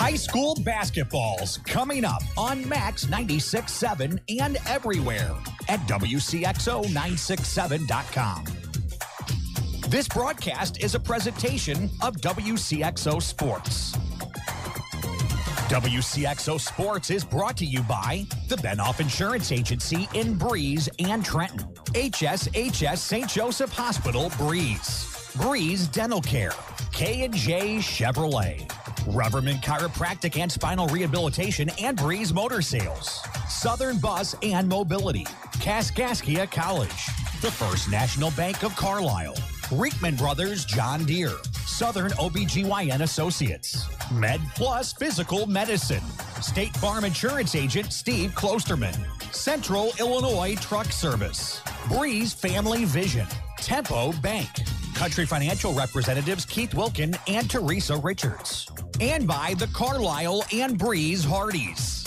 High school basketball's coming up on Max 96.7 and everywhere at Wcxo967.com. This broadcast is a presentation of Wcxo Sports. Wcxo Sports is brought to you by the Benoff Insurance Agency in Breeze and Trenton, HSHS St. Joseph Hospital, Breeze Dental Care, K&J Chevrolet, Reverman Chiropractic and Spinal Rehabilitation and Breeze Motor Sales, Southern Bus and Mobility, Kaskaskia College, the First National Bank of Carlyle, Reekman Brothers John Deere, Southern OBGYN Associates, Med Plus Physical Medicine, State Farm Insurance Agent Steve Klosterman, Central Illinois Truck Service, Breeze Family Vision, Tempo Bank, Country Financial Representatives Keith Wilkin and Teresa Richards, and by the Carlyle and Breeze Hardys.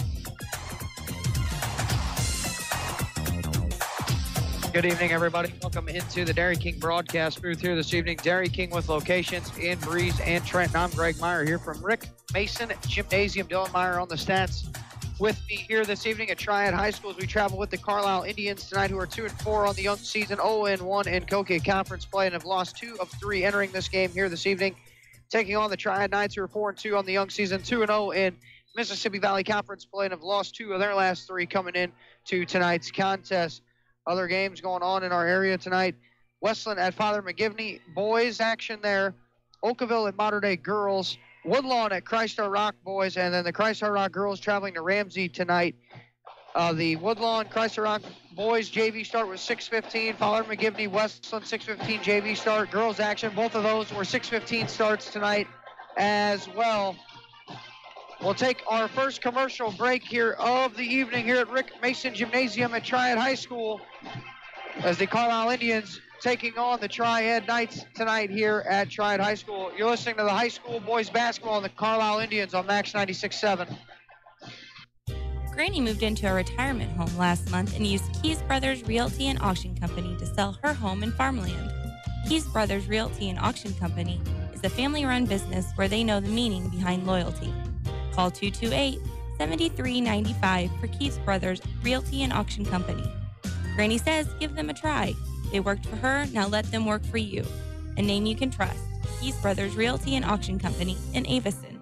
Good evening, everybody. Welcome into the Dairy King broadcast booth here this evening. Dairy King with locations in Breeze and Trenton. I'm Greg Meyer here from Rick Mason Gymnasium. Dylan Meyer on the stats with me here this evening at Triad High School as we travel with the Carlyle Indians tonight, who are 2-4 on the young season, 0-1 in Koke Conference play, and have lost 2 of 3 entering this game here this evening. Taking on the Triad Knights, who are 4-2 on the young season, 2-0 in Mississippi Valley Conference play, and have lost 2 of their last 3 coming in to tonight's contest. Other games going on in our area tonight. Westland at Father McGivney. Boys action there. Oakville at Mater Dei girls. Woodlawn at Christ Our Rock boys. And then the Christ Our Rock girls traveling to Ramsey tonight. The Woodlawn Christ Our Rock boys JV start was 6:15. Father McGivney Westland 6:15 JV start. Girls action. Both of those were 6:15 starts tonight as well. We'll take our first commercial break here of the evening here at Rick Mason Gymnasium at Triad High School as the Carlyle Indians taking on the Triad Knights tonight here at Triad High School. You're listening to the high school boys basketball and the Carlyle Indians on Max 96.7. Granny moved into a retirement home last month and used Keys Brothers Realty and Auction Company to sell her home and farmland. Keys Brothers Realty and Auction Company is a family-run business where they know the meaning behind loyalty. Call 228-7395 for Keith Brothers Realty and Auction Company. Granny says give them a try. They worked for her, now let them work for you. A name you can trust. Keith Brothers Realty and Auction Company in Avison.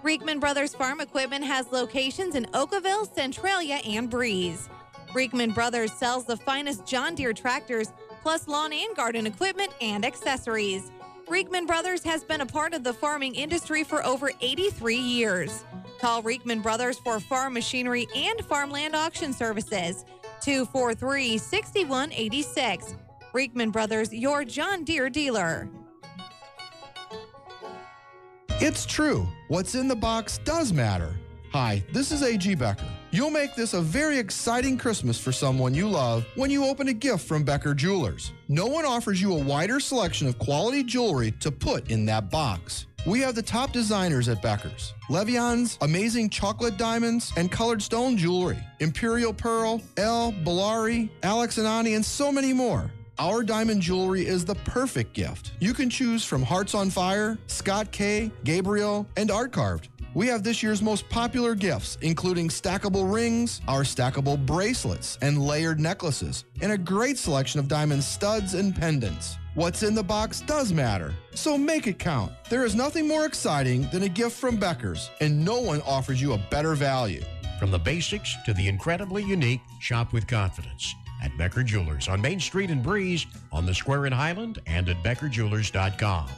Reekman Brothers Farm Equipment has locations in Oakville, Centralia, and Breeze. Reekman Brothers sells the finest John Deere tractors, plus lawn and garden equipment and accessories. Reekman Brothers has been a part of the farming industry for over 83 years. Call Reekman Brothers for farm machinery and farmland auction services. 243-6186. Reekman Brothers, your John Deere dealer. It's true. What's in the box does matter. Hi, this is A.G. Becker. You'll make this a very exciting Christmas for someone you love when you open a gift from Becker Jewelers. No one offers you a wider selection of quality jewelry to put in that box. We have the top designers at Becker's. Levian's amazing chocolate diamonds and colored stone jewelry, Imperial Pearl, El, Bellari, Alex and Ani, and so many more. Our diamond jewelry is the perfect gift. You can choose from Hearts on Fire, Scott K, Gabriel, and Art Carved. We have this year's most popular gifts, including stackable rings, our stackable bracelets, and layered necklaces, and a great selection of diamond studs and pendants. What's in the box does matter, so make it count. There is nothing more exciting than a gift from Becker's, and no one offers you a better value. From the basics to the incredibly unique, shop with confidence at Becker Jewelers on Main Street in Breeze, on the Square in Highland, and at BeckerJewelers.com.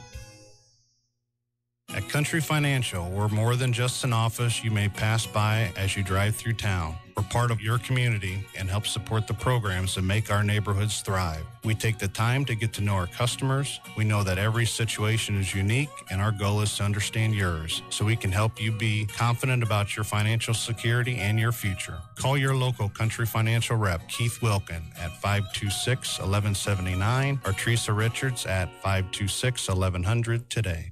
At Country Financial, we're more than just an office you may pass by as you drive through town. We're part of your community and help support the programs that make our neighborhoods thrive. We take the time to get to know our customers. We know that every situation is unique, and our goal is to understand yours so we can help you be confident about your financial security and your future. Call your local Country Financial rep, Keith Wilkin, at 526-1179 or Teresa Richards at 526-1100 today.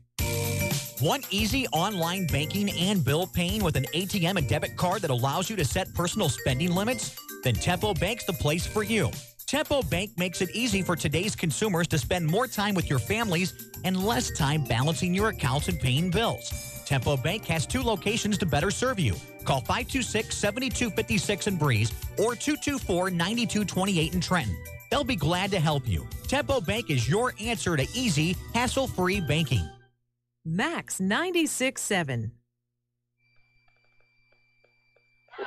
Want easy online banking and bill paying with an ATM and debit card that allows you to set personal spending limits? Then Tempo Bank's the place for you. Tempo Bank makes it easy for today's consumers to spend more time with your families and less time balancing your accounts and paying bills. Tempo Bank has 2 locations to better serve you. Call 526-7256 in Breeze or 224-9228 in Trenton. They'll be glad to help you. Tempo Bank is your answer to easy, hassle-free banking. Max 96.7.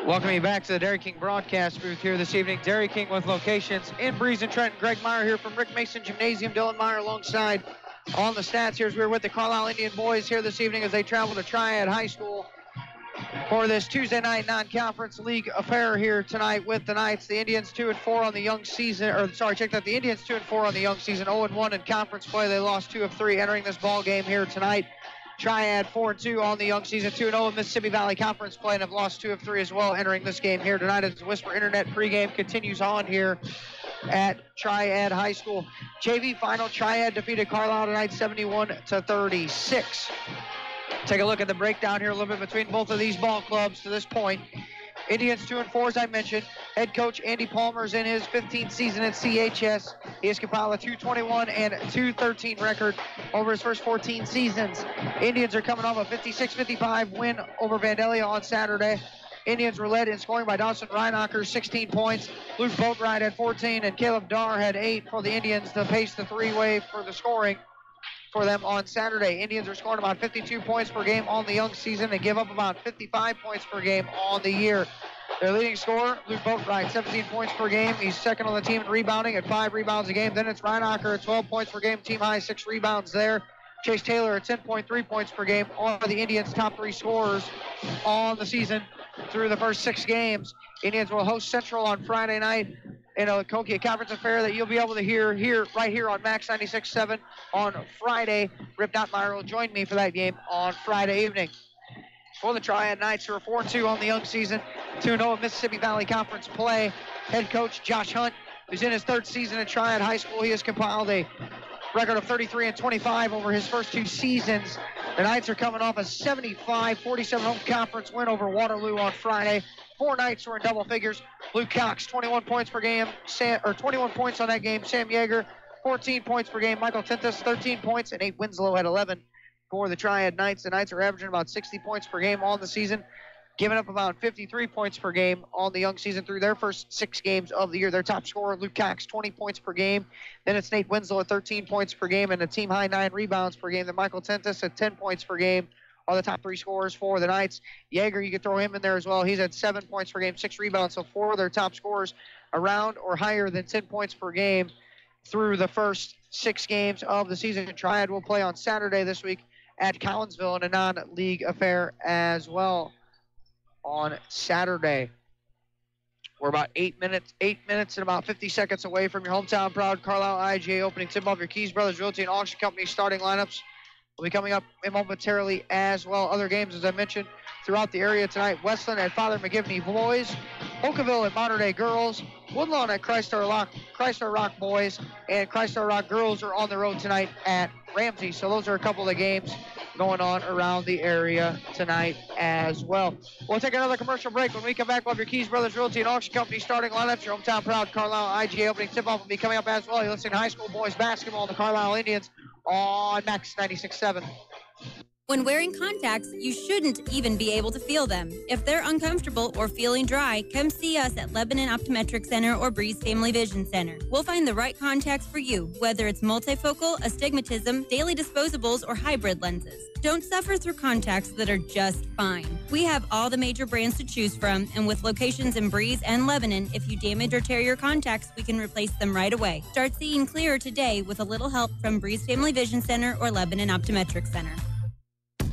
Welcome you back to the Dairy King broadcast booth here this evening. Dairy King with locations in Breeze and Trenton. Greg Meyer here from Rick Mason Gymnasium. Dylan Meyer alongside on the stats here as we're with the Carlyle Indian boys here this evening as they travel to Triad High School for this Tuesday night non-conference league affair here tonight with the Knights. The Indians 2-4 on the young season, the Indians 2-4 on the young season, 0-1 in conference play. They lost 2 of 3 entering this ball game here tonight. Triad 4-2 on the young season, 2-0 in Mississippi Valley Conference play, and have lost 2 of 3 as well entering this game here tonight as the Whisper Internet pregame continues on here at Triad High School. JV final, Triad defeated Carlyle tonight 71-36. Take a look at the breakdown here a little bit between both of these ball clubs to this point. Indians 2-4, as I mentioned. Head coach Andy Palmer's in his 15th season at CHS. He has compiled a 221 and 213 record over his first 14 seasons. Indians are coming off a 56-55 win over Vandalia on Saturday. Indians were led in scoring by Dawson Reinacher, 16 points. Luke Boatwright had 14, and Caleb Darr had 8 for the Indians to pace the three-way for the scoring for them on Saturday. Indians are scoring about 52 points per game on the young season. They give up about 55 points per game on the year. Their leading scorer, Luke Boatwright, 17 points per game. He's second on the team in rebounding at 5 rebounds a game. Then it's Reinacher at 12 points per game, team high, 6 rebounds there. Chase Taylor at 10.3 points per game are the Indians' top 3 scorers on the season through the first 6 games. Indians will host Central on Friday night in a Kokia Conference affair that you'll be able to hear right here on Max 96.7 on Friday. Rip Dottmeyer will join me for that game on Friday evening. For the Triad Knights, who are 4-2 on the young season, 2-0 Mississippi Valley Conference play. Head coach Josh Hunt, who's in his 3rd season at Triad High School, he has compiled a record of 33-25 over his first 2 seasons. The Knights are coming off a 75-47 home conference win over Waterloo on Friday. 4 Knights were in double figures. Luke Cox, 21 points per game, 21 points on that game. Sam Yeager, 14 points per game. Michael Tintus, 13 points, and Nate Winslow had 11 for the Triad Knights. The Knights are averaging about 60 points per game on the season, giving up about 53 points per game on the young season through their first 6 games of the year. Their top scorer, Luke Cox, 20 points per game. Then it's Nate Winslow at 13 points per game and a team high 9 rebounds per game. Then Michael Tintus at 10 points per game are the top 3 scorers for the Knights. Yeager, you could throw him in there as well. He's at 7 points per game, 6 rebounds. So 4 of their top scorers around or higher than 10 points per game through the first 6 games of the season. Triad will play on Saturday this week at Collinsville in a non-league affair as well on Saturday. We're about 8 minutes and about 50 seconds away from your hometown proud Carlyle IGA opening tip-off. Your Keys Brothers Realty and Auction Company starting lineups will be coming up momentarily as well. Other games, as I mentioned, throughout the area tonight. Westland at Father McGivney Boys, Oakville at Modern Day Girls, Woodlawn at Christ-Our Rock Boys, and Christ-Our Rock Girls are on the road tonight at Ramsey. So those are a couple of games going on around the area tonight as well. We'll take another commercial break. When we come back, we'll have your Keys Brothers Realty and Auction Company starting lineups. Your hometown proud Carlyle IGA opening tip-off will be coming up as well. You're listening to high school boys basketball, the Carlyle Indians on Max 96.7. When wearing contacts, you shouldn't even be able to feel them. If they're uncomfortable or feeling dry, come see us at Lebanon Optometric Center or Breeze Family Vision Center. We'll find the right contacts for you, whether it's multifocal, astigmatism, daily disposables, or hybrid lenses. Don't suffer through contacts that are just fine. We have all the major brands to choose from, and with locations in Breeze and Lebanon, if you damage or tear your contacts, we can replace them right away. Start seeing clearer today with a little help from Breeze Family Vision Center or Lebanon Optometric Center.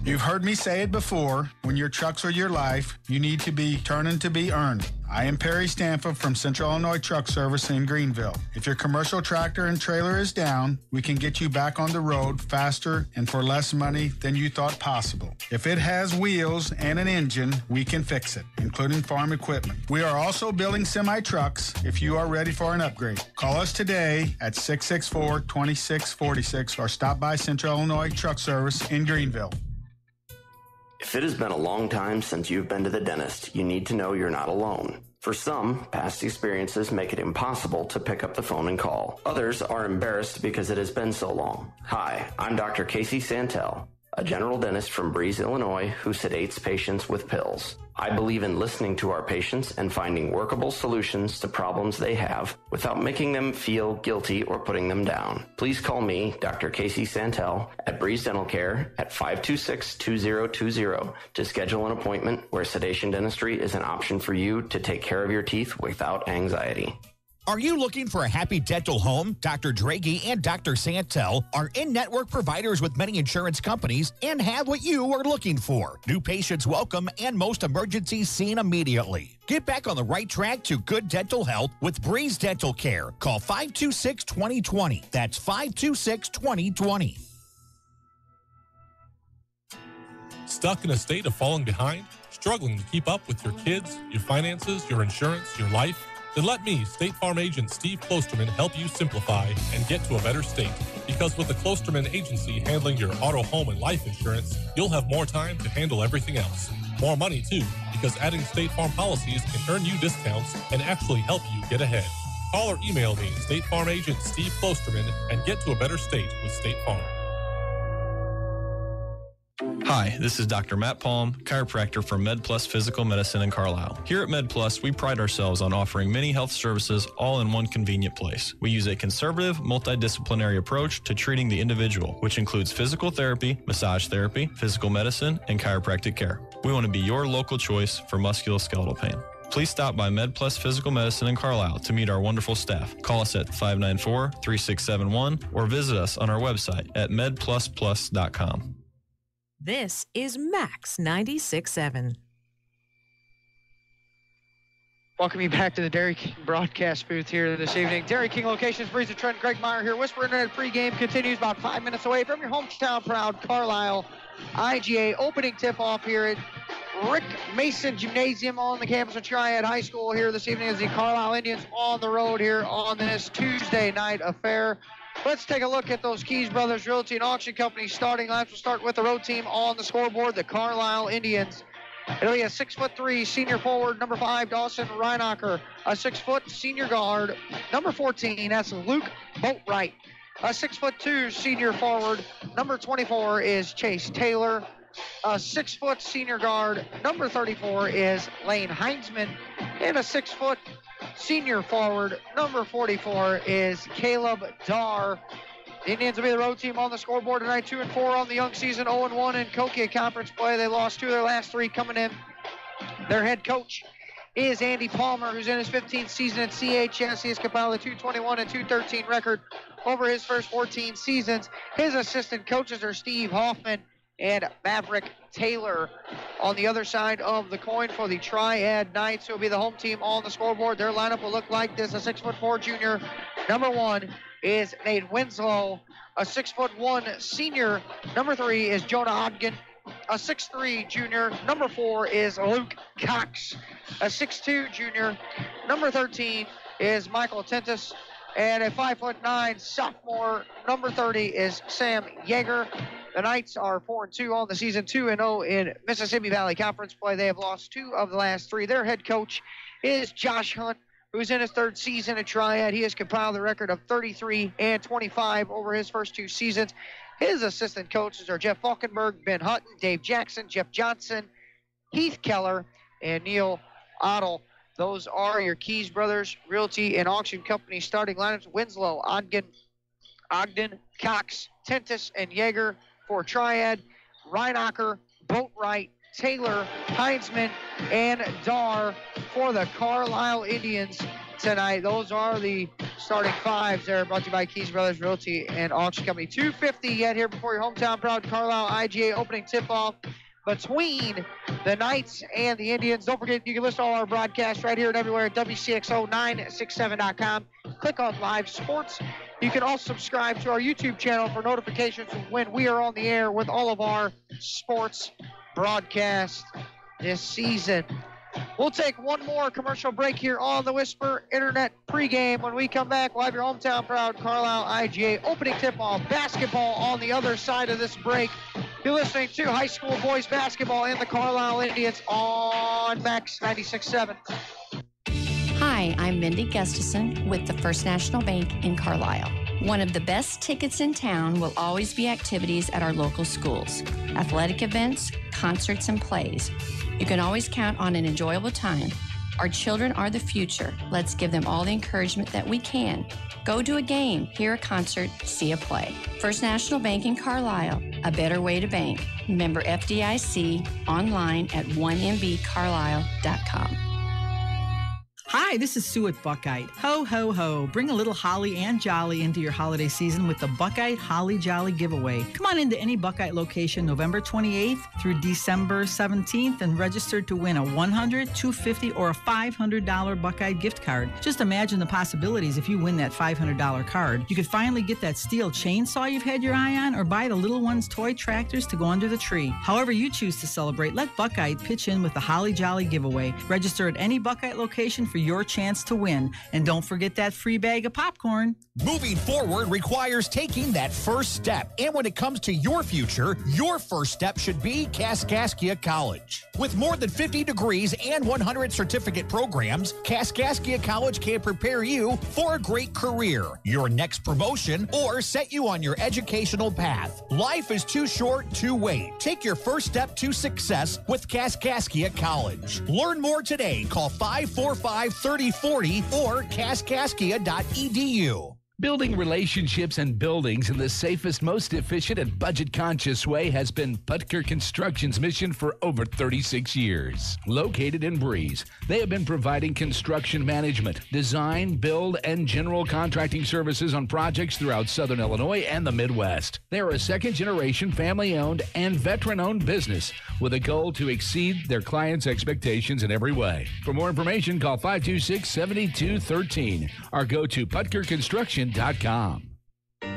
You've heard me say it before, when your trucks are your life, you need to be turning to be earned. I am Perry Stanford from Central Illinois Truck Service in Greenville. If your commercial tractor and trailer is down, we can get you back on the road faster and for less money than you thought possible. If it has wheels and an engine, we can fix it, including farm equipment. We are also building semi-trucks if you are ready for an upgrade. Call us today at 664-2646 or stop by Central Illinois Truck Service in Greenville. If it has been a long time since you've been to the dentist, you need to know you're not alone. For some, past experiences make it impossible to pick up the phone and call. Others are embarrassed because it has been so long. Hi, I'm Dr. Casey Santel, a general dentist from Breeze, Illinois, who sedates patients with pills. I believe in listening to our patients and finding workable solutions to problems they have without making them feel guilty or putting them down. Please call me, Dr. Casey Santel, at Breeze Dental Care at 526-2020 to schedule an appointment where sedation dentistry is an option for you to take care of your teeth without anxiety. Are you looking for a happy dental home? Dr. Draghi and Dr. Santel are in-network providers with many insurance companies and have what you are looking for. New patients welcome and most emergencies seen immediately. Get back on the right track to good dental health with Breeze Dental Care. Call 526-2020. That's 526-2020. Stuck in a state of falling behind? Struggling to keep up with your kids, your finances, your insurance, your life? Then let me, State Farm agent Steve Klosterman, help you simplify and get to a better state. Because with the Klosterman Agency handling your auto, home, and life insurance, you'll have more time to handle everything else. More money, too, because adding State Farm policies can earn you discounts and actually help you get ahead. Call or email me, State Farm agent Steve Klosterman, and get to a better state with State Farm. Hi, this is Dr. Matt Palm, chiropractor from MedPlus Physical Medicine in Carlyle. Here at MedPlus, we pride ourselves on offering many health services all in one convenient place. We use a conservative, multidisciplinary approach to treating the individual, which includes physical therapy, massage therapy, physical medicine, and chiropractic care. We want to be your local choice for musculoskeletal pain. Please stop by MedPlus Physical Medicine in Carlisle to meet our wonderful staff. Call us at 594-3671 or visit us on our website at medplusplus.com. This is Max 96.7. Welcome you back to the Dairy King broadcast booth here this evening. Dairy King locations, Breeze and Trent, Greg Meyer here. Whisper Internet pregame continues about 5 minutes away from your hometown proud Carlyle IGA opening tip-off here at Rick Mason Gymnasium on the campus of Triad High School here this evening as the Carlyle Indians on the road here on this Tuesday night affair. Let's take a look at those Keys Brothers Realty and Auction Company starting lines. We'll start with the road team on the scoreboard, the Carlyle Indians. It'll be a 6'3" senior forward, number 5, Dawson Reinacher. A 6' senior guard, number 14, that's Luke Boatwright. A 6'2" senior forward, number 24 is Chase Taylor. A 6' senior guard, number 34 is Lane Heinzman. And a 6' senior forward, number 44 is Caleb Darr. The Indians will be the road team on the scoreboard tonight, 2-4 on the young season, 0-1 in Kokia Conference play. They lost 2 of their last 3 coming in. Their head coach is Andy Palmer, who's in his 15th season at CHS. He has compiled a 221 and 213 record over his first 14 seasons. His assistant coaches are Steve Hoffman and Maverick Taylor. On the other side of the coin for the Triad Knights, who will be the home team on the scoreboard. Their lineup will look like this. A 6'4" junior, number 1 is Nate Winslow. A 6'1" senior, number 3 is Jonah Ogden. A 6'3" junior, number 4 is Luke Cox. A 6'2" junior, number 13 is Michael Tentis. And a 5'9" sophomore, number 30 is Sam Yeager. The Knights are 4-2 on the season, 2-0 in Mississippi Valley Conference play. They have lost 2 of the last 3. Their head coach is Josh Hunt, who's in his 3rd season at Triad. He has compiled the record of 33 and 25 over his first 2 seasons. His assistant coaches are Jeff Falkenberg, Ben Hutton, Dave Jackson, Jeff Johnson, Heath Keller, and Neil Ottle. Those are your Keys Brothers Realty and Auction Company starting lineups. Winslow, Ogden, Cox, Tentis, and Yeager for Triad. Reinacher, Boatwright, Taylor, Heinzman, and Darr for the Carlyle Indians tonight. Those are the starting 5s there, brought to you by Keys Brothers Realty and Auction Company. 2:50 yet here before your hometown proud Carlyle IGA opening tip-off between the Knights and the Indians. Don't forget, you can listen to all our broadcasts right here and everywhere at Wcxo967.com. Click on Live Sports. You can also subscribe to our YouTube channel for notifications when we are on the air with all of our sports broadcasts this season. We'll take one more commercial break here on the Whisper Internet pregame. When we come back, we'll have your hometown proud Carlyle IGA opening tip-off basketball on the other side of this break. You're listening to high school boys basketball and the Carlyle Indians on Max 96.7. Hi, I'm Mindy Gustafson with the First National Bank in Carlyle. One of the best tickets in town will always be activities at our local schools, athletic events, concerts, and plays. You can always count on an enjoyable time. Our children are the future. Let's give them all the encouragement that we can. Go to a game, hear a concert, see a play. First National Bank in Carlisle, a better way to bank. Member FDIC, online at 1mbcarlisle.com. Hi, this is Sue at Buckeye. Ho, ho, ho. Bring a little holly and jolly into your holiday season with the Buckeye Holly Jolly Giveaway. Come on into any Buckeye location November 28th through December 17th and register to win a $100, $250, or a $500 Buckeye gift card. Just imagine the possibilities if you win that $500 card. You could finally get that steel chainsaw you've had your eye on or buy the little one's toy tractors to go under the tree. However you choose to celebrate, let Buckeye pitch in with the Holly Jolly Giveaway. Register at any Buckeye location for your chance to win. And don't forget that free bag of popcorn. Moving forward requires taking that first step. And when it comes to your future, your first step should be Kaskaskia College. With more than 50 degrees and 100 certificate programs, Kaskaskia College can prepare you for a great career, your next promotion, or set you on your educational path. Life is too short to wait. Take your first step to success with Kaskaskia College. Learn more today. Call 545-3040 or kaskaskia.edu. Building relationships and buildings in the safest, most efficient, and budget-conscious way has been Putker Construction's mission for over 36 years. Located in Breeze, they have been providing construction management, design, build, and general contracting services on projects throughout Southern Illinois and the Midwest. They are a second-generation, family-owned, and veteran-owned business with a goal to exceed their clients' expectations in every way. For more information, call 526-7213 or go to PutkerConstruction.com.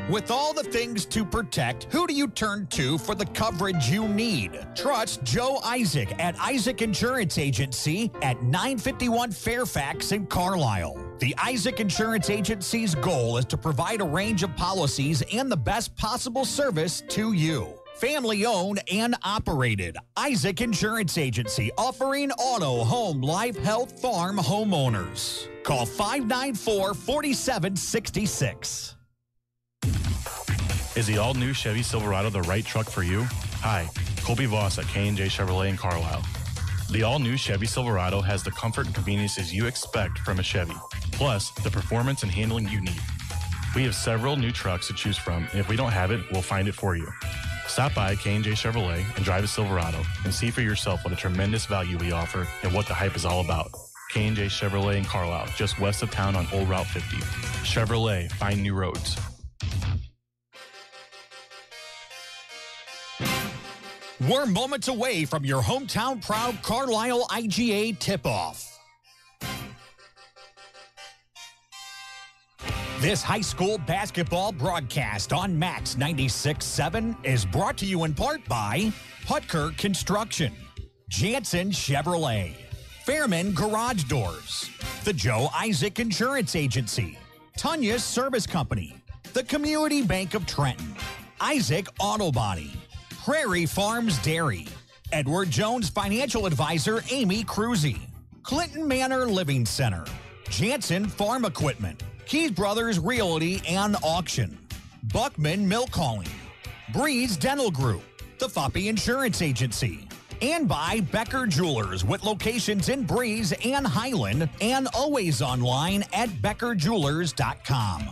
With all the things to protect, who do you turn to for the coverage you need? Trust Joe Isaac at Isaac Insurance Agency at 951 Fairfax in Carlisle. The Isaac Insurance Agency's goal is to provide a range of policies and the best possible service to you. Family owned and operated. Isaac Insurance Agency offering auto, home, life, health, farm homeowners. Call 594-4766. Is the all-new Chevy Silverado the right truck for you? Hi, Colby Voss at K&J Chevrolet in Carlisle. The all-new Chevy Silverado has the comfort and conveniences you expect from a Chevy, plus the performance and handling you need. We have several new trucks to choose from, and if we don't have it, we'll find it for you. Stop by K&J Chevrolet and drive a Silverado and see for yourself what a tremendous value we offer and what the hype is all about. K&J Chevrolet in Carlisle, just west of town on Old Route 50. Chevrolet, find new roads. We're moments away from your hometown proud Carlisle IGA tip-off. This high school basketball broadcast on Max 96.7 is brought to you in part by Putker Construction, Jansen Chevrolet, Fairman Garage Doors, the Joe Isaac Insurance Agency, Tunya's Service Company, the Community Bank of Trenton, Isaac Auto Body, Prairie Farms Dairy, Edward Jones Financial Advisor Amy Cruzy, Clinton Manor Living Center, Jansen Farm Equipment, Keys Brothers Realty and Auction, Buckman Milk Hauling, Breeze Dental Group, the Foppy Insurance Agency, and by Becker Jewelers with locations in Breeze and Highland and always online at beckerjewelers.com.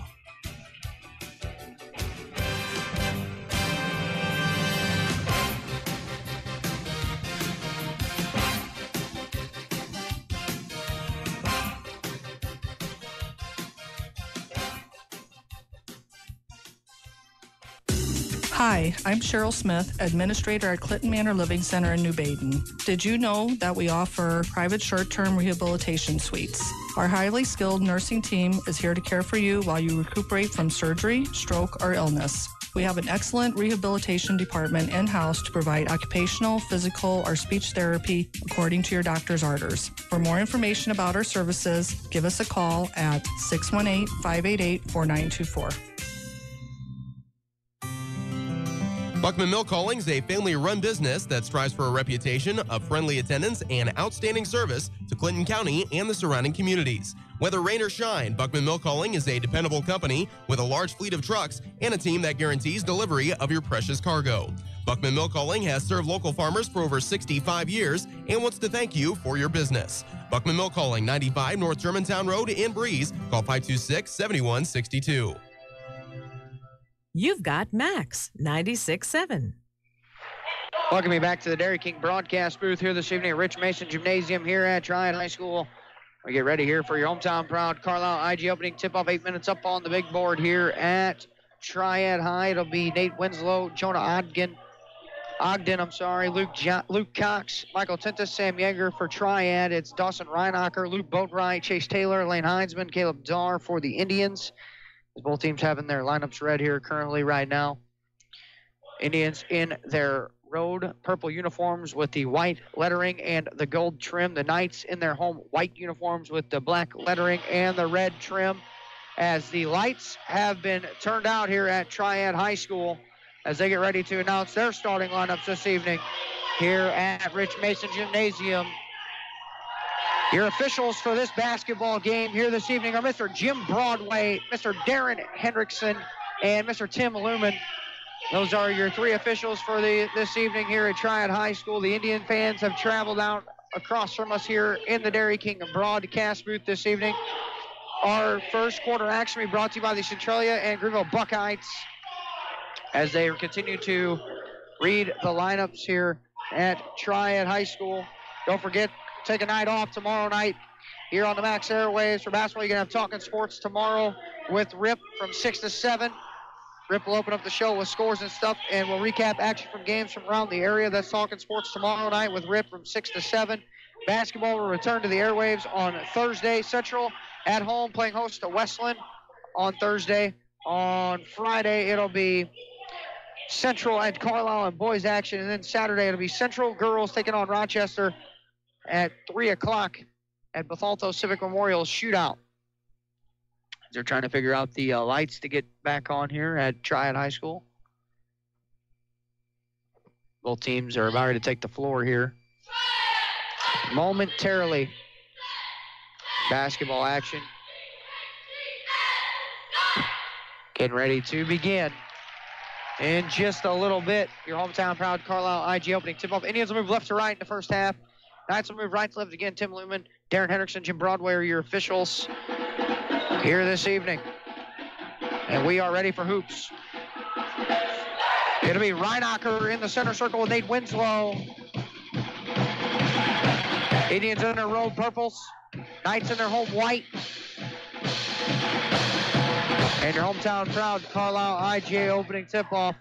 Hi, I'm Cheryl Smith, Administrator at Clinton Manor Living Center in New Baden. Did you know that we offer private short-term rehabilitation suites? Our highly skilled nursing team is here to care for you while you recuperate from surgery, stroke, or illness. We have an excellent rehabilitation department in-house to provide occupational, physical, or speech therapy according to your doctor's orders. For more information about our services, give us a call at 618-588-4924. Buckman Milk Hauling is a family-run business that strives for a reputation of friendly attendance and outstanding service to Clinton County and the surrounding communities. Whether rain or shine, Buckman Milk Hauling is a dependable company with a large fleet of trucks and a team that guarantees delivery of your precious cargo. Buckman Milk Hauling has served local farmers for over 65 years and wants to thank you for your business. Buckman Milk Hauling, 95 North Germantown Road in Breeze. Call 526-7162. You've got Max 96.7. Welcome me back to the Dairy King broadcast booth here this evening at Rich Mason Gymnasium here at Triad High School. We get ready here for your hometown proud Carlyle IG opening tip-off, 8 minutes up on the big board here at Triad High. It'll be Nate Winslow, Jonah Ogden, Luke Cox, Michael Tintus, Sam Yeager for Triad. It's Dawson Reinacher, Luke Boatwright, Chase Taylor, Lane Heinzman, Caleb Dar for the Indians. As both teams having their lineups read here currently right now. Indians in their road purple uniforms with the white lettering and the gold trim. The Knights in their home white uniforms with the black lettering and the red trim. As the lights have been turned out here at Triad High School as they get ready to announce their starting lineups this evening here at Rich Mason Gymnasium. Your officials for this basketball game here this evening are Mr. Jim Broadway, Mr. Darren Hendrickson, and Mr. Tim Lumen. Those are your three officials for this evening here at Triad High School. The Indian fans have traveled out across from us here in the Dairy King broadcast booth this evening. Our first quarter action will be brought to you by the Centralia and Greenville Buckeyes as they continue to read the lineups here at Triad High School. Don't forget, take a night off tomorrow night here on the Max Airwaves for basketball. You're going to have Talking Sports tomorrow with Rip from 6 to 7. Rip will open up the show with scores and stuff, and we'll recap action from games from around the area. That's Talking Sports tomorrow night with Rip from 6 to 7. Basketball will return to the airwaves on Thursday. Central at home playing host to Westland on Thursday. On Friday, it'll be Central and Carlyle and boys action, and then Saturday it'll be Central girls taking on Rochester at 3 o'clock at Bethalto Civic Memorial Shootout. They're trying to figure out the lights to get back on here at Triad High School. Both teams are about ready to take the floor here momentarily. Basketball action getting ready to begin in just a little bit. Your hometown proud Carlyle IG opening tip-off. Indians will move left to right in the first half. Knights will move right to left again. Tim Lumen, Darren Hendrickson, Jim Broadway are your officials here this evening. And we are ready for hoops. It'll be Reinacher in the center circle with Nate Winslow. Indians in their road purples. Knights in their home white. And your hometown proud Carlyle IGA opening tip-off.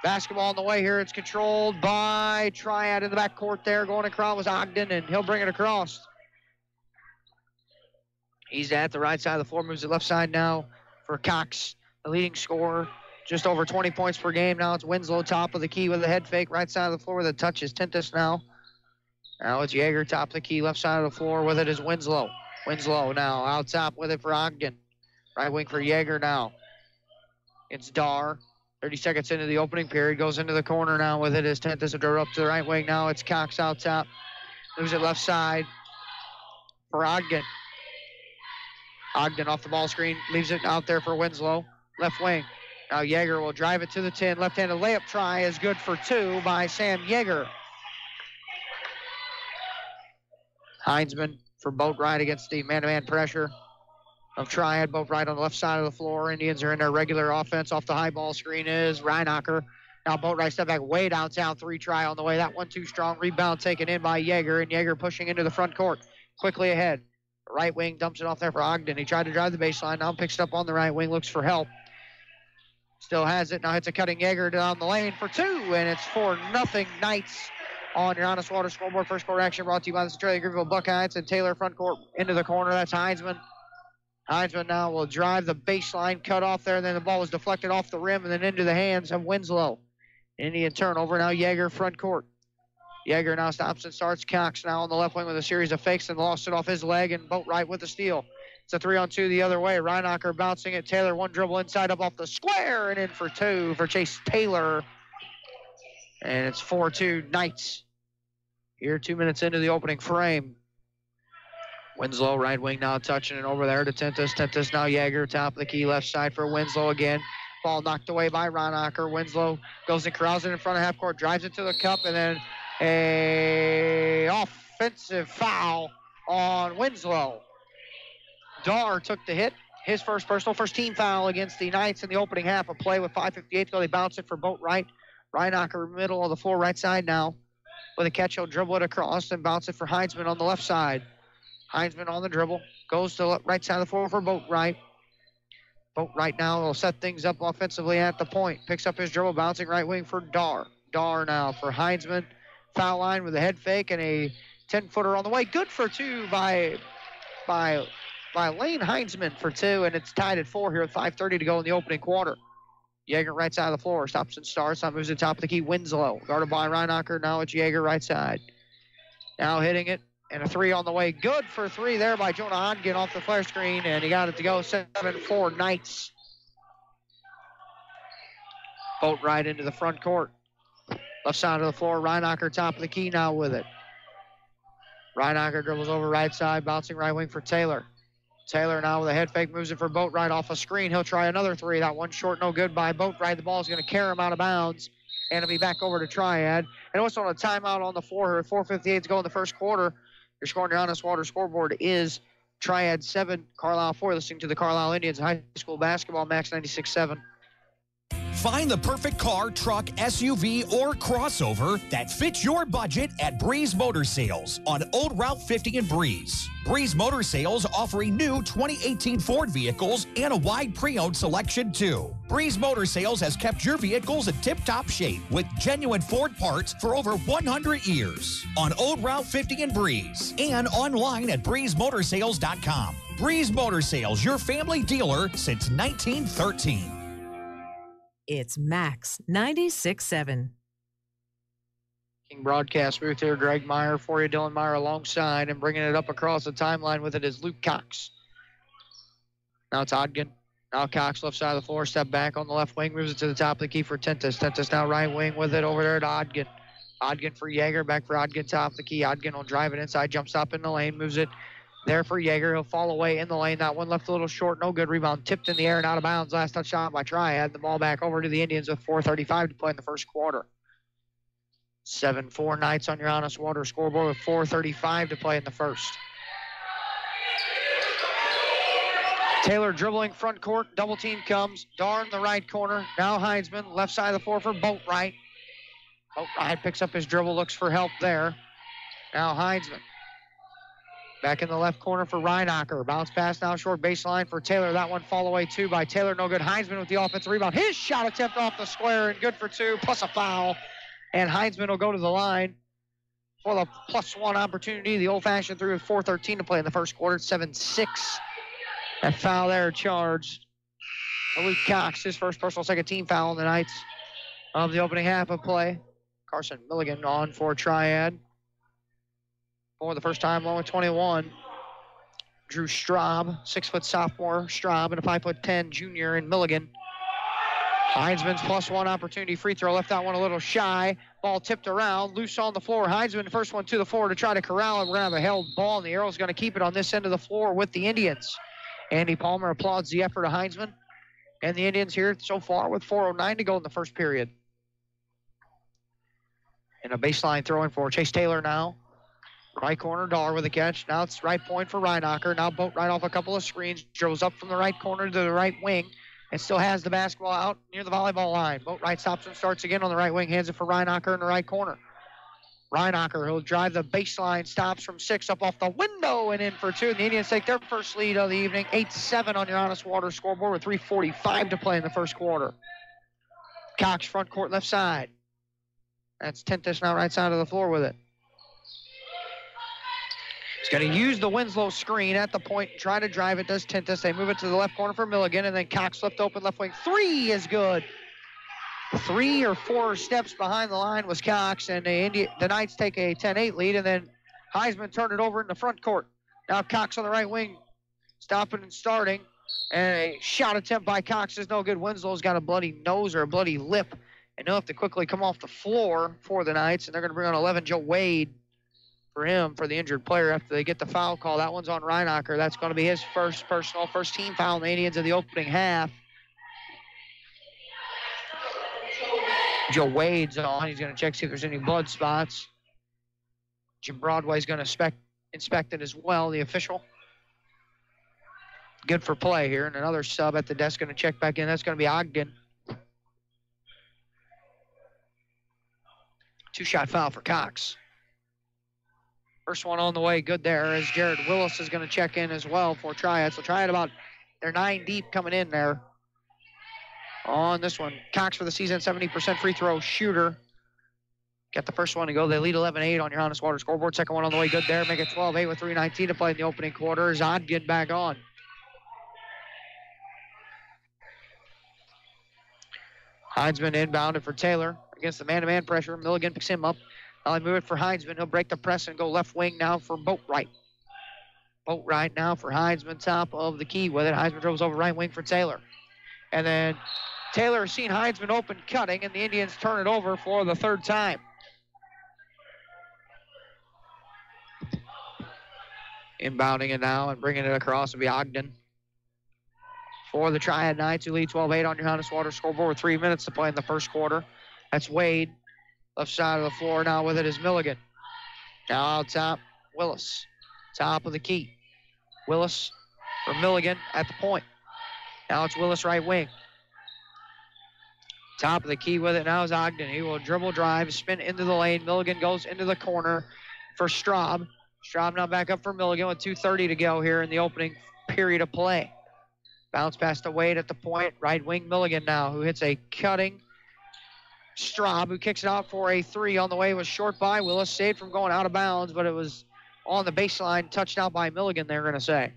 Basketball on the way here. It's controlled by Triad in the backcourt there. Going across was Ogden, and he'll bring it across. He's at the right side of the floor. Moves to the left side now for Cox, the leading scorer. Just over 20 points per game. Now it's Winslow, top of the key with a head fake. Right side of the floor with a touch is Tintus now. Now it's Yeager, top of the key. Left side of the floor with it is Winslow. Winslow now out top with it for Ogden. Right wing for Yeager now. It's Dar. 30 seconds into the opening period. Goes into the corner now with it is Tintus. Up to the right wing now. It's Cox out top. Moves it left side for Ogden. Ogden off the ball screen. Leaves it out there for Winslow. Left wing. Now Yeager will drive it to the 10. Left-handed layup try is good for 2 by Sam Yeager. Heinzman for Boatwright against the man-to-man pressure of Triad. Boatwright on the left side of the floor. Indians are in their regular offense. Off the high ball screen is Reinacher. Now Boatwright step back way downtown. 3 try on the way. That one too strong. Rebound taken in by Yeager, and Yeager pushing into the front court. Quickly ahead. Right wing dumps it off there for Ogden. He tried to drive the baseline. Now picks it up on the right wing. Looks for help. Still has it. Now hits a cutting Yeager down the lane for 2, and it's 4-0 Knights on your Honest Water scoreboard. First quarter action brought to you by the Centralia Greenville Buckeyes and Taylor front court into the corner. That's Heinzman. Heinzman now will drive the baseline, cut off there, and then the ball was deflected off the rim and then into the hands of Winslow. Indian turnover. Now Yeager front court. Yeager now stops and starts. Cox now on the left wing with a series of fakes and lost it off his leg, and Boatwright with the steal. It's a 3-on-2 the other way. Reinacher bouncing it. Taylor one dribble inside up off the square and in for 2 for Chase Taylor. And it's 4-2 Knights. Here 2 minutes into the opening frame. Winslow, right wing now, touching it over there to Tentis. Tentis now Yeager, top of the key, left side for Winslow again. Ball knocked away by Ronacher. Winslow goes and corrals it in front of half court, drives it to the cup, and then a offensive foul on Winslow. Dar took the hit. His first team foul against the Knights in the opening half of play with 5:58 to go. They bounce it for Boatwright. Ronacher, middle of the floor, right side now. With a catch, he'll dribble it across and bounce it for Heinzman on the left side. Heinzman on the dribble. Goes to the right side of the floor for Boatwright. Boatwright now will set things up offensively at the point. Picks up his dribble, bouncing right wing for Dar. Dar now for Heinzman. Foul line with a head fake and a 10-footer on the way. Good for two by Lane Heinzman for two, and it's tied at 4 here with 5:30 to go in the opening quarter. Yeager right side of the floor. Stops and starts. Now moves to the top of the key. Winslow. Guarded by Ronacher. Now it's Yeager right side. Now hitting it. And a 3 on the way. Good for 3 there by Jonah Hodgkin off the flare screen. And he got it to go. 7-4 Knights. Boatwright into the front court. Left side of the floor. Ronacher top of the key now with it. Ronacher dribbles over right side. Bouncing right wing for Taylor. Taylor now with a head fake. Moves it for Boatwright off a screen. He'll try another 3. That one short, no good by Boatwright. The ball is going to carry him out of bounds. And it'll be back over to Triad. And what's on a timeout on the floor here with 4:58 to go in the first quarter. Your score on your Honest Water scoreboard is Triad 7, Carlyle 4. Listening to the Carlyle Indians High School Basketball, Max 96.7. Find the perfect car, truck, SUV, or crossover that fits your budget at Breeze Motor Sales on Old Route 50 in Breeze. Breeze Motor Sales offering new 2018 Ford vehicles and a wide pre-owned selection too. Breeze Motor Sales has kept your vehicles in tip-top shape with genuine Ford parts for over 100 years on Old Route 50 in Breeze and online at breezemotorsales.com. Breeze Motor Sales, your family dealer since 1913. It's Max 96.7. King broadcast booth here. Greg Meyer for you. Dylan Meyer alongside, and bringing it up across the timeline with it is Luke Cox. Now it's Hodgkin. Now Cox left side of the floor. Step back on the left wing. Moves it to the top of the key for Tentis. Tentis now right wing with it over there to Hodgkin. Hodgkin for Yeager. Back for Hodgkin top of the key. Hodgkin will drive it inside. Jump stop in the lane. Moves it there for Yeager. He'll fall away in the lane. That one left a little short. No good. Rebound tipped in the air and out of bounds. Last touch shot by Triad. The ball back over to the Indians with 4:35 to play in the first quarter. 7-4 Knights on your Honest Water scoreboard with 4:35 to play in the first. Taylor dribbling front court. Double team comes. Dar in the right corner. Now Heinzman. Left side of the floor for Boatwright. Boatwright picks up his dribble. Looks for help there. Now Heinzman. Back in the left corner for Ronacher. Bounce pass now short baseline for Taylor. That one fall away 2 by Taylor. No good. Heinzman with the offensive rebound. His shot attempt off the square and good for 2 plus a foul. And Heinzman will go to the line for the +1 opportunity. The old-fashioned 3 with 4:13 to play in the first quarter. 7-6. That foul there charged. Luke Cox, his first personal second team foul on the Knights of the opening half of play. Carson Milligan on for Triad. For the first time, along with 21. Drew Straub, 6-foot sophomore Straub, and a 5'10" junior in Milligan. Heinzman's +1 opportunity free throw. Left that one a little shy. Ball tipped around. Loose on the floor. Heinzman, the first one to the floor to try to corral it. We're going to have a held ball, and the Arrow's going to keep it on this end of the floor with the Indians. Andy Palmer applauds the effort of Heinzman. And the Indians here so far with 4:09 to go in the first period. And a baseline throw in for Chase Taylor now. Right corner, Dar with a catch. Now it's right point for Ronacher. Now Boatwright off a couple of screens. Dribbles up from the right corner to the right wing. And still has the basketball out near the volleyball line. Boatwright stops and starts again on the right wing. Hands it for Ronacher in the right corner. Ronacher, he'll drive the baseline. Stops from 6 up off the window and in for 2. And the Indians take their first lead of the evening. 8-7 on your Honest Water scoreboard with 3:45 to play in the first quarter. Cox front court left side. That's Tentis now right side of the floor with it. He's going to use the Winslow screen at the point and try to drive it. Does Tentis. They move it to the left corner for Milligan, and then Cox left open left wing. 3 is good. 3 or 4 steps behind the line was Cox, and the Knights take a 10-8 lead, and then Heisman turned it over in the front court. Now Cox on the right wing, stopping and starting, and a shot attempt by Cox is no good. Winslow's got a bloody nose or a bloody lip, and he'll have to quickly come off the floor for the Knights, and they're going to bring on 11 Joe Wade for him, for the injured player, after they get the foul call. That one's on Reinacher. That's going to be his first team foul in the Indians of the opening half. Joe Wade's on. He's going to check, see if there's any blood spots. Jim Broadway's going to inspect it as well, the official. Good for play here. And another sub at the desk going to check back in. That's going to be Ogden. 2-shot foul for Cox. First one on the way, good there, as Jared Willis is going to check in as well for Triad. So Triad they're 9 deep coming in there on this one. Cox for the season, 70% free throw shooter. Got the first one to go. They lead 11-8 on your Honest Water scoreboard. Second one on the way, good there. Make it 12-8 with 3:19 to play in the opening quarter. As Ogden back on. Heinzman inbounded for Taylor against the man-to-man pressure. Milligan picks him up. Now they move it for Heinzman. He'll break the press and go left wing now for Boatwright. Boatwright now for Heinzman, top of the key with it. Heinzman dribbles over right wing for Taylor. And then Taylor has seen Heinzman open cutting, and the Indians turn it over for the third time. Inbounding it now and bringing it across will be Ogden. For the Triad Knights, who lead 12-8 on your Honest Water scoreboard with 3 minutes to play in the first quarter. That's Wade. Left side of the floor now with it is Milligan. Now out top, Willis. Top of the key. Willis for Milligan at the point. Now it's Willis right wing. Top of the key with it now is Ogden. He will dribble, drive, spin into the lane. Milligan goes into the corner for Straub. Straub now back up for Milligan with 2:30 to go here in the opening period of play. Bounce pass to Wade at the point. Right wing Milligan now, who hits a cutting Straub, who kicks it out for a 3 on the way, was short by Willis, saved from going out of bounds, but it was on the baseline, touched out by Milligan, they're going to say.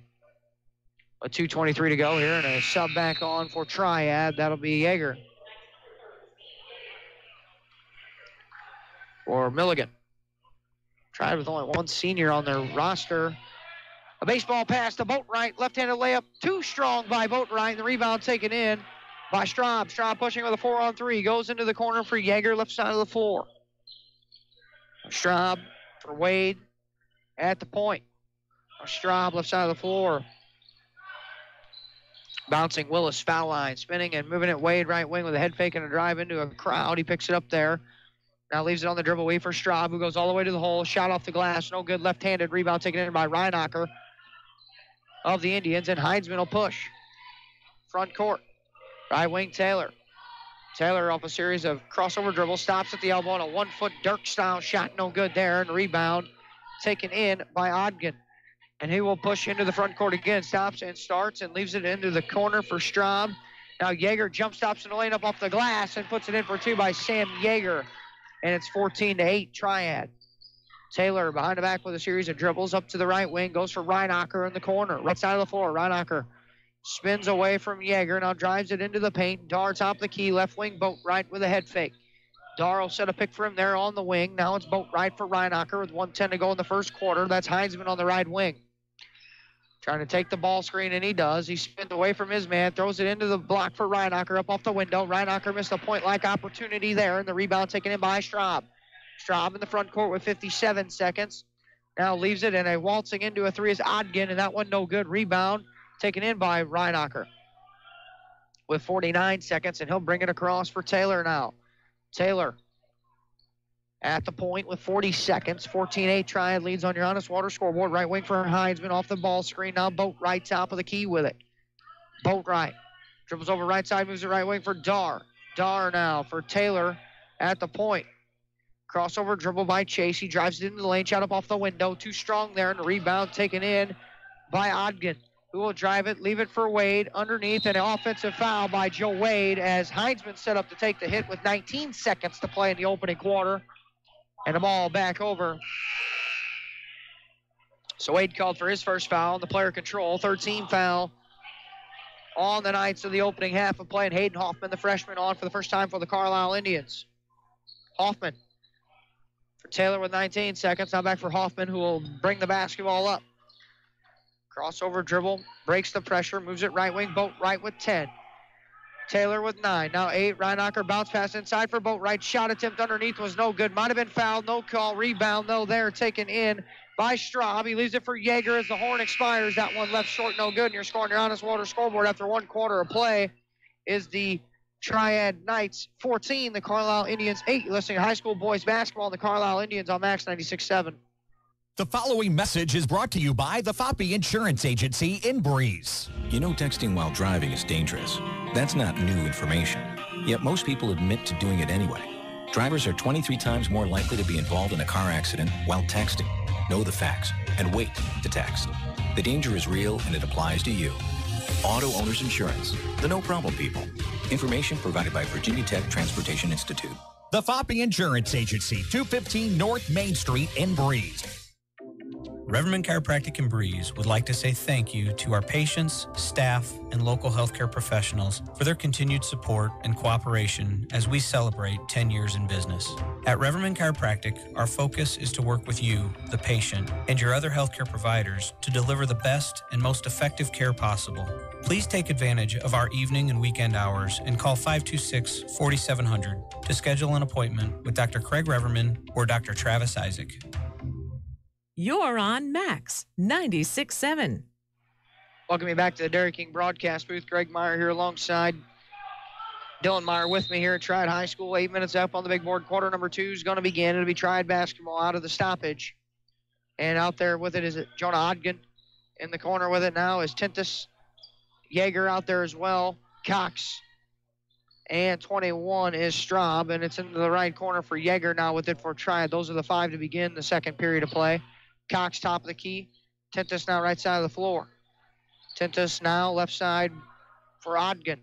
A 2:23 to go here, and a sub back on for Triad. That'll be Yeager. For Milligan. Triad with only one senior on their roster. A baseball pass to Boatwright, left-handed layup, too strong by Boatwright, the rebound taken in by Straub. Straub pushing with a 4-on-3. Goes into the corner for Yeager, left side of the floor. Straub for Wade at the point. Straub, left side of the floor. Bouncing Willis, foul line, spinning and moving it. Wade, right wing with a head fake and a drive into a crowd. He picks it up there. Now leaves it on the dribble wait for Straub, who goes all the way to the hole. Shot off the glass. No good. Left-handed rebound taken in by Reinacher of the Indians. And Heinzman will push. Front court. Right wing Taylor. Taylor off a series of crossover dribbles. Stops at the elbow on a 1-foot Dirk-style shot. No good there. And rebound taken in by Ogden. And he will push into the front court again. Stops and starts and leaves it into the corner for Straub. Now Yeager jump stops in the lane up off the glass and puts it in for 2 by Sam Yeager. And it's 14-8 Triad. Taylor behind the back with a series of dribbles up to the right wing. Goes for Reinacher in the corner. Right side of the floor. Reinacher spins away from Yeager. Now drives it into the paint. Dar top of the key. Left wing Boatwright with a head fake. Dar will set a pick for him there on the wing. Now it's Boatwright for Reinacher with 1:10 to go in the first quarter. That's Heinzman on the right wing. Trying to take the ball screen, and he does. He spins away from his man, throws it into the block for Reinacher up off the window. Reinacher missed a point-like opportunity there, and the rebound taken in by Straub. Straub in the front court with 57 seconds. Now leaves it, and a waltzing into a 3 is Ogden, and that one no good. Rebound taken in by Reinacher with 49 seconds, and he'll bring it across for Taylor now. Taylor at the point with 40 seconds. 14-8 Triad leads on your Honest Water scoreboard. Right wing for Heinzman off the ball screen. Now Boatwright top of the key with it. Boatwright dribbles over right side, moves it right wing for Dar. Dar now for Taylor at the point. Crossover dribble by Chase. He drives it into the lane, shot up off the window. Too strong there, and the rebound taken in by Ogden, who will drive it, leave it for Wade underneath, and an offensive foul by Joe Wade as Heinzman set up to take the hit with 19 seconds to play in the opening quarter. And the ball back over. So Wade called for his first foul on the player control. 13 foul on the Knights of the opening half of play. And Hayden Hoffman, the freshman, on for the first time for the Carlyle Indians. Hoffman for Taylor with 19 seconds. Now back for Hoffman, who will bring the basketball up. Crossover dribble, breaks the pressure, moves it right wing. Boatwright with 10. Taylor with 9. Now 8. Reinacher bounce pass inside for Boatwright. Shot attempt underneath was no good. Might have been fouled. No call. Rebound, though, there taken in by Straub. He leaves it for Yeager as the horn expires. That one left short, no good. And you're scoring your Honest Water scoreboard after 1 quarter of play is the Triad Knights 14, the Carlyle Indians 8. You're listening to high school boys basketball and the Carlyle Indians on Max 96.7. The following message is brought to you by the Foppe Insurance Agency in Breeze. You know texting while driving is dangerous. That's not new information. Yet most people admit to doing it anyway. Drivers are 23 times more likely to be involved in a car accident while texting. Know the facts and wait to text. The danger is real and it applies to you. Auto Owners Insurance. The no problem people. Information provided by Virginia Tech Transportation Institute. The Foppe Insurance Agency, 215 North Main Street in Breeze. Reverman Chiropractic in Breeze would like to say thank you to our patients, staff, and local healthcare professionals for their continued support and cooperation as we celebrate 10 years in business. At Reverman Chiropractic, our focus is to work with you, the patient, and your other healthcare providers to deliver the best and most effective care possible. Please take advantage of our evening and weekend hours and call 526-4700 to schedule an appointment with Dr. Craig Reverman or Dr. Travis Isaac. You're on Max 96.7. Welcome you back to the Dairy King broadcast booth. Greg Meyer here alongside Dylan Meyer with me here at Triad High School. 8 minutes up on the big board. Quarter number 2 is going to begin. It'll be Triad basketball out of the stoppage. And out there with it is Jonah Ogden. In the corner with it now is Tintus. Yeager out there as well. Cox. And 21 is Straub. And it's into the right corner for Yeager now with it for Triad. Those are the 5 to begin the second period of play. Cox top of the key. Tintus now right side of the floor. Tintus now left side for Ogden.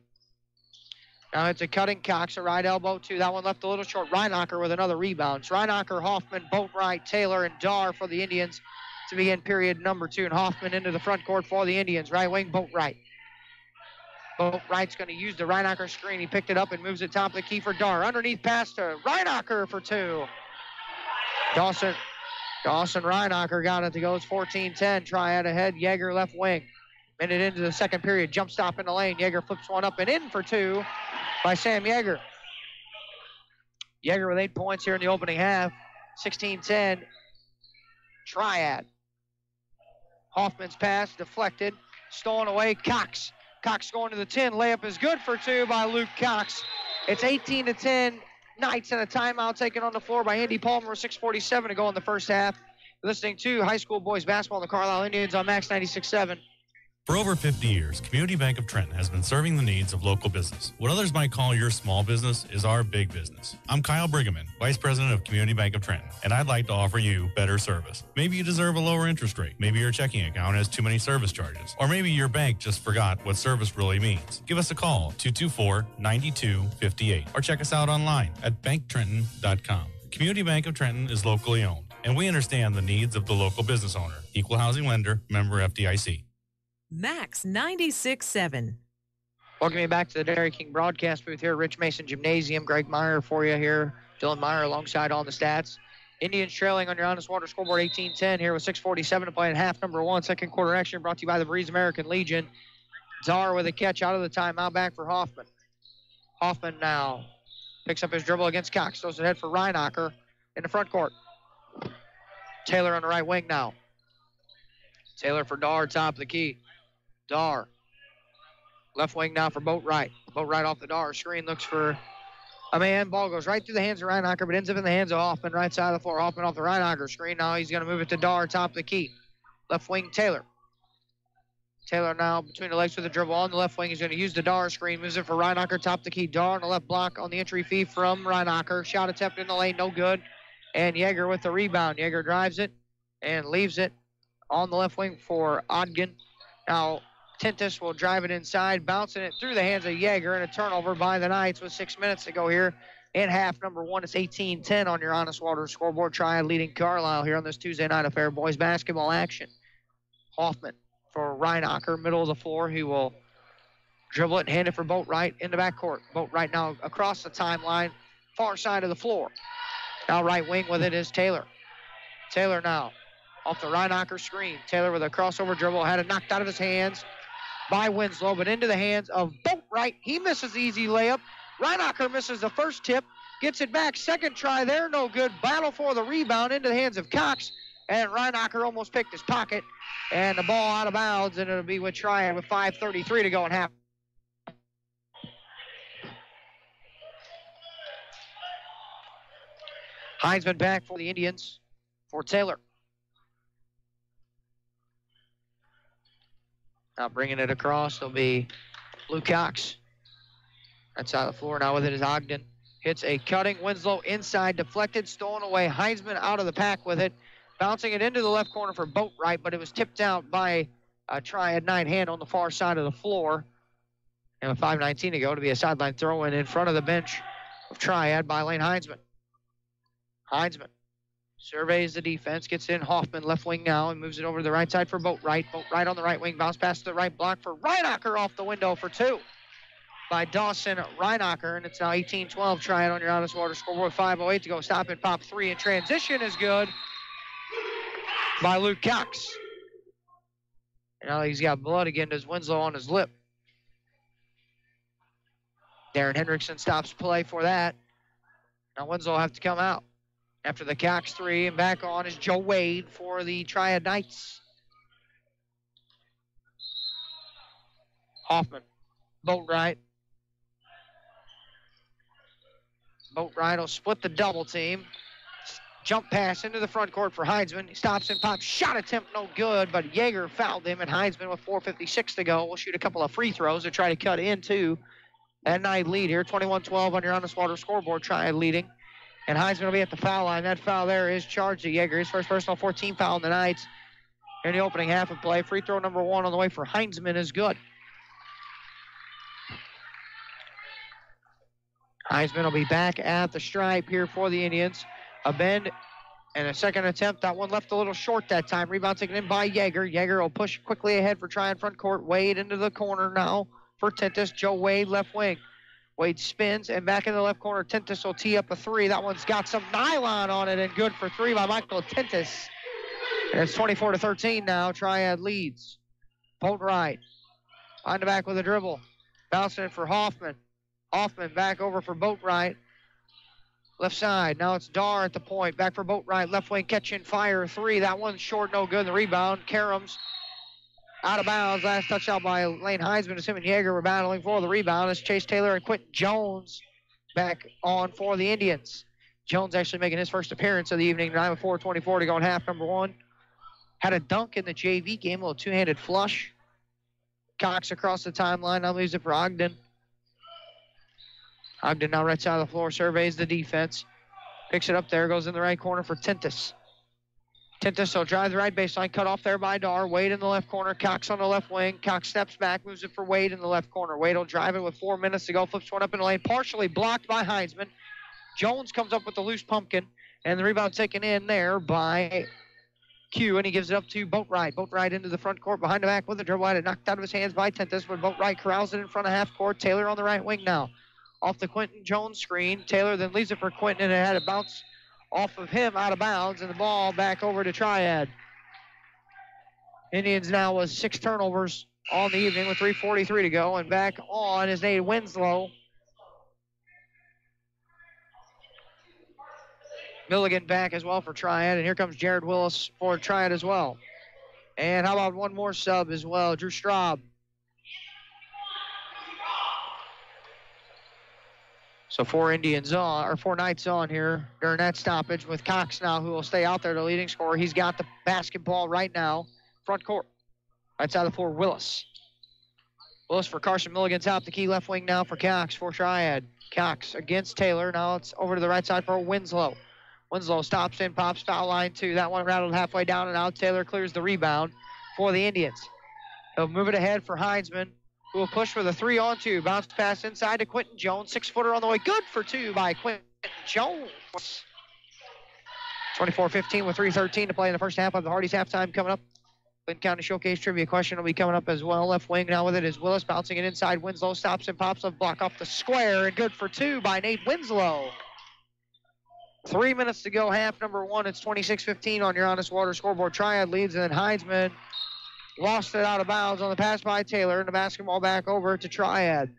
Now it's a cutting Cox, a right elbow too. That one left a little short. Reinacher with another rebound. It's Reinacher, Hoffman, Boatwright, Taylor, and Dar for the Indians to begin period number 2. And Hoffman into the front court for the Indians. Right wing, Boatwright. Boatwright's going to use the Reinacher screen. He picked it up and moves it top of the key for Dar. Underneath pass to Reinacher for 2. Dawson Reinacher got it to go. It's 14-10. Triad ahead. Yeager left wing. Minute into the second period. Jump stop in the lane. Yeager flips one up and in for 2 by Sam Yeager. Yeager with 8 points here in the opening half. 16-10. Triad. Hoffman's pass deflected. Stolen away. Cox. Cox going to the 10. Layup is good for 2 by Luke Cox. It's 18-10. Knights and a timeout taken on the floor by Andy Palmer. 6:47 to go in the first half. You're listening to high school boys basketball and the Carlyle Indians on Max 96.7. For over 50 years, Community Bank of Trenton has been serving the needs of local business. What others might call your small business is our big business. I'm Kyle Brigham, Vice President of Community Bank of Trenton, and I'd like to offer you better service. Maybe you deserve a lower interest rate. Maybe your checking account has too many service charges. Or maybe your bank just forgot what service really means. Give us a call, 224-9258, or check us out online at banktrenton.com. Community Bank of Trenton is locally owned, and we understand the needs of the local business owner. Equal housing lender, member FDIC. Max 96.7. Welcome you back to the Dairy King broadcast booth here at Rich Mason Gymnasium. Greg Meyer for you here. Dylan Meyer alongside on the stats. Indians trailing on your Honest Water scoreboard 18-10 here with 6:47 to play in half number 1. Second quarter action brought to you by the Breeze American Legion. Czar with a catch out of the timeout back for Hoffman. Hoffman now picks up his dribble against Cox. Throws it ahead for Reinacher in the front court. Taylor on the right wing now. Taylor for Dar, top of the key. Dar. Left wing now for Boatwright. Boatwright off the Dar screen. Looks for a man. Ball goes right through the hands of Reinacher, but ends up in the hands of Hoffman. Right side of the floor. Hoffman off the Reinacher screen. Now he's going to move it to Dar, top of the key. Left wing, Taylor. Taylor now between the legs with the dribble on the left wing. He's going to use the Dar screen. Moves it for Reinacher, top of the key. Dar on the left block on the entry fee from Reinacher. Shot attempt in the lane, no good. And Yeager with the rebound. Yeager drives it and leaves it on the left wing for Ogden. Now, Tintus will drive it inside, bouncing it through the hands of Yeager, and a turnover by the Knights with 6 minutes to go here in half number 1. It's 18-10 on your Honest Water scoreboard. Triad leading Carlyle here on this Tuesday night affair. Boys basketball action. Hoffman for Reinacher, middle of the floor. He will dribble it and hand it for Boatwright in the backcourt. Boatwright now across the timeline, far side of the floor. Now right wing with it is Taylor. Taylor now off the Reinacher screen. Taylor with a crossover dribble, had it knocked out of his hands by Winslow, but into the hands of Boatwright. He misses the easy layup. Reinacher misses the first tip. Gets it back. Second try there. No good. Battle for the rebound into the hands of Cox. And Reinacher almost picked his pocket. And the ball out of bounds. And it'll be with Triad with 5:33 to go in half. Heisman back for the Indians for Taylor. Now bringing it across will be Luke Cox. Right side of the floor now with it is Ogden. Hits a cutting. Winslow inside, deflected, stolen away. Heisman out of the pack with it. Bouncing it into the left corner for Boatwright, but it was tipped out by a Triad 9 hand on the far side of the floor. And with 5:19 to go to be a sideline throw in front of the bench of Triad by Lane Heisman. Heisman surveys the defense, gets in. Hoffman left wing now and moves it over to the right side for Boatwright. Boatwright on the right wing, bounce pass to the right block for Reinacher off the window for 2 by Dawson Reinacher, and it's now 18-12. Triad on your Honest Water scoreboard. 5:08 to go. Stop and pop 3 in transition is good by Luke Cox. And now he's got blood again. Does Winslow on his lip. Darren Hendrickson stops play for that. Now Winslow will have to come out. After the Cox 3, and back on is Joe Wade for the Triad Knights. Hoffman, Boatwright. Boatwright will split the double team. Jump pass into the front court for Heisman. He stops and pops. Shot attempt no good, but Yeager fouled him, and Heisman with 4:56 to go will shoot a couple of free throws to try to cut into that night lead here. 21-12 on your Honest Water scoreboard. Triad leading. And Heisman will be at the foul line. That foul there is charged to Yeager. His first personal 14 foul in the night. In the opening half of play. Free throw number 1 on the way for Heisman is good. Heisman will be back at the stripe here for the Indians. A bend and a second attempt. That one left a little short that time. Rebound taken in by Yeager. Yeager will push quickly ahead for Triad front court. Wade into the corner now for Tentis. Joe Wade left wing. Wade spins, and back in the left corner, Tentis will tee up a 3. That one's got some nylon on it, and good for 3 by Michael Tentis. And it's 24-13 now. Triad leads. Boatwright on the back with a dribble. Bouncing it for Hoffman. Hoffman back over for Boatwright. Left side. Now it's Dar at the point. Back for Boatwright. Left wing catch and fire 3. That one's short, no good. The rebound. Karams out of bounds. Last touchdown by Lane Heisman. As him and Yeager were battling for the rebound. It's Chase Taylor and Quentin Jones back on for the Indians. Jones actually making his first appearance of the evening. 9 with 4:24 to go in half number 1. Had a dunk in the JV game. A little two-handed flush. Cox across the timeline. Now leaves it for Ogden. Ogden now right side of the floor. Surveys the defense. Picks it up there. Goes in the right corner for Tentis. Tentis will drive the right baseline, cut off there by Dar. Wade in the left corner, Cox on the left wing. Cox steps back, moves it for Wade in the left corner. Wade will drive it with 4 minutes to go, flips one up in the lane, partially blocked by Heisman. Jones comes up with the loose pumpkin, and the rebound taken in there by Q, and he gives it up to Boatwright. Boatwright into the front court, behind the back with the dribble. Had it knocked out of his hands by Tentis, but Boatwright corrals it in front of half court. Taylor on the right wing now. Off the Quentin Jones screen. Taylor then leaves it for Quentin, and it had a bounce off of him out of bounds, and the ball back over to Triad. Indians now with 6 turnovers on the evening with 3:43 to go, and back on is Nate Winslow. Milligan back as well for Triad, and here comes Jared Willis for Triad as well. And how about one more sub as well, Drew Straub. So 4 Indians on, or 4 Knights on here during that stoppage with Cox now, who will stay out there, the leading scorer. He's got the basketball right now, front court. Right side of the floor, Willis. Willis for Carson Milligan, top the key left wing now for Cox for Triad. Cox against Taylor. Now it's over to the right side for Winslow. Winslow stops in, pops, foul line 2. That one rattled halfway down and out. Taylor clears the rebound for the Indians. He'll move it ahead for Heisman, who will push for the 3-on-2. Bounce pass inside to Quentin Jones. 6-footer on the way. Good for 2 by Quentin Jones. 24-15 with 3:13 to play in the first half of the Hardy's halftime coming up. Clinton County Showcase trivia question will be coming up as well. Left wing now with it is Willis, bouncing it inside. Winslow stops and pops a block off the square, and good for 2 by Nate Winslow. 3 minutes to go, half number 1. It's 26-15 on your Honest Water scoreboard. Triad leads, and then Heisman lost it out of bounds on the pass by Taylor, and the basketball back over to Triad.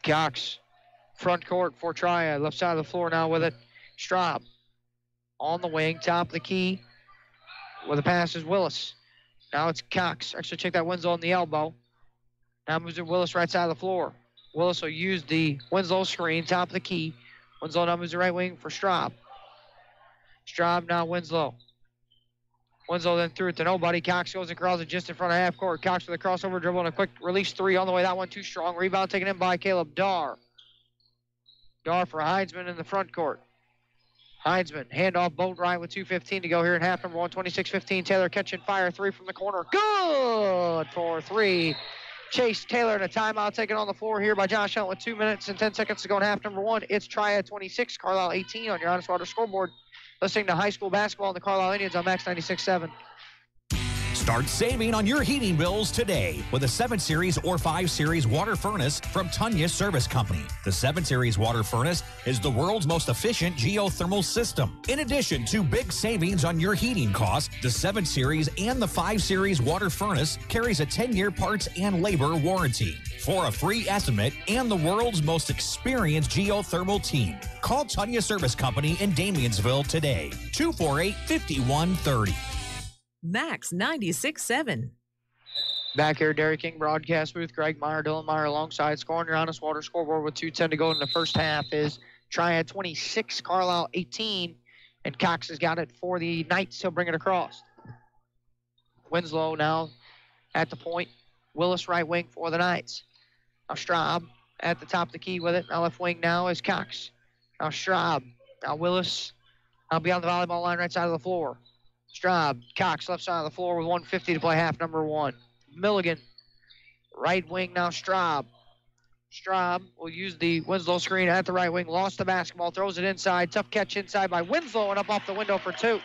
Cox, front court for Triad. Left side of the floor now with it. Straub on the wing, top of the key. With the pass is Willis. Now it's Cox. Actually, check that Winslow on the elbow. Now moves it Willis right side of the floor. Willis will use the Winslow screen, top of the key. Winslow now moves the right wing for Straub. Straub now Winslow. Winslow then threw it to nobody. Cox goes and crosses it just in front of half court. Cox with a crossover dribble and a quick release three on the way. That one too strong. Rebound taken in by Caleb Darr. Darr for Heidsman in the front court. Heidsman, handoff, Boatwright with 2:15 to go here in half number one, 26-15. Taylor catching fire, three from the corner. Good for three. Chase Taylor and a timeout taken on the floor here by Josh Hunt with 2 minutes and 10 seconds to go in half number one. It's Triad 26, Carlyle 18 on your Honest Water scoreboard. Listening to high school basketball and the Carlyle Indians on Max 96.7. Start saving on your heating bills today with a 7 Series or 5 Series water furnace from Tunya Service Company. The 7 Series water furnace is the world's most efficient geothermal system. In addition to big savings on your heating costs, the 7 Series and the 5 Series water furnace carries a 10-year parts and labor warranty. For a free estimate and the world's most experienced geothermal team, call Tunya Service Company in Damiansville today, 248-5130. Max 96.7. Back here, Dairy King broadcast booth. Greg Meyer, Dylan Meyer alongside. Scoring your Honest Water scoreboard with 2:10 to go in the first half is Triad 26, Carlyle 18. And Cox has got it for the Knights. He'll bring it across. Winslow now at the point. Willis right wing for the Knights. Now Straub at the top of the key with it. Now left wing now is Cox. Now Straub. Now Willis. Now beyond the volleyball line right side of the floor. Straub, Cox left side of the floor with 1:50 to play half number one. Milligan, right wing now Straub. Straub will use the Winslow screen at the right wing. Lost the basketball, throws it inside. Tough catch inside by Winslow and up off the window for two.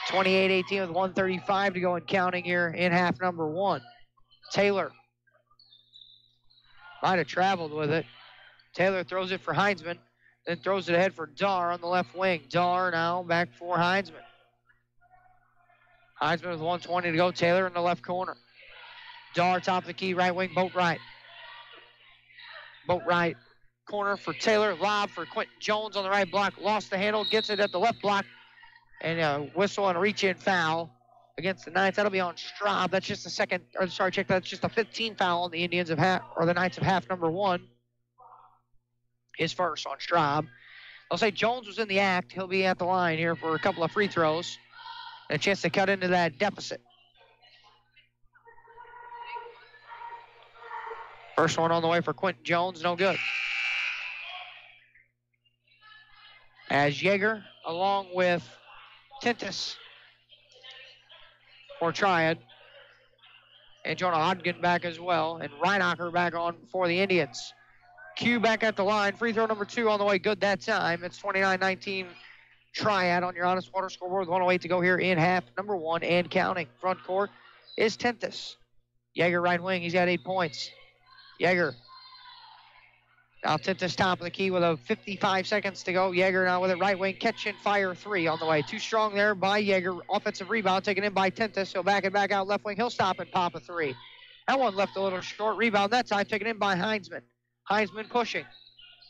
28-18 with 1:35 to go and counting here in half number one. Taylor might have traveled with it. Taylor throws it for Heidsman, then throws it ahead for Darr on the left wing. Darr now back for Heidsman. Heidsman with 1:20 to go. Taylor in the left corner. Darr top of the key, right wing, Boatwright. Boatwright corner for Taylor. Lob for Quentin Jones on the right block. Lost the handle, gets it at the left block. And a whistle and a reach-in foul against the Knights. That'll be on Straub. That's just the second, or sorry, check, that's just a 15 foul on the Indians of half, or the Knights of half number one. His first on Straub. I'll say Jones was in the act. He'll be at the line here for a couple of free throws. And a chance to cut into that deficit. First one on the way for Quentin Jones, no good. As Yeager, along with Tintus for Triad, and Jonah Hodgkin back as well, and Reinacher back on for the Indians. Q back at the line. Free throw number 2 on the way, good that time. It's 29-19 Triad on your Honest Water scoreboard with 1:08 to go here in half number one and counting. Front court is Tintus. Yeager right wing, he's got 8 points. Yeager. Now Tintus top of the key with 55 seconds to go. Yeager now with it right wing, catch and fire 3 on the way. Too strong there by Yeager. Offensive rebound taken in by Tintus. He'll back it back out left wing. He'll stop and pop a 3. That one left a little short. Rebound that time taken in by Heidsman. Heidsman pushing.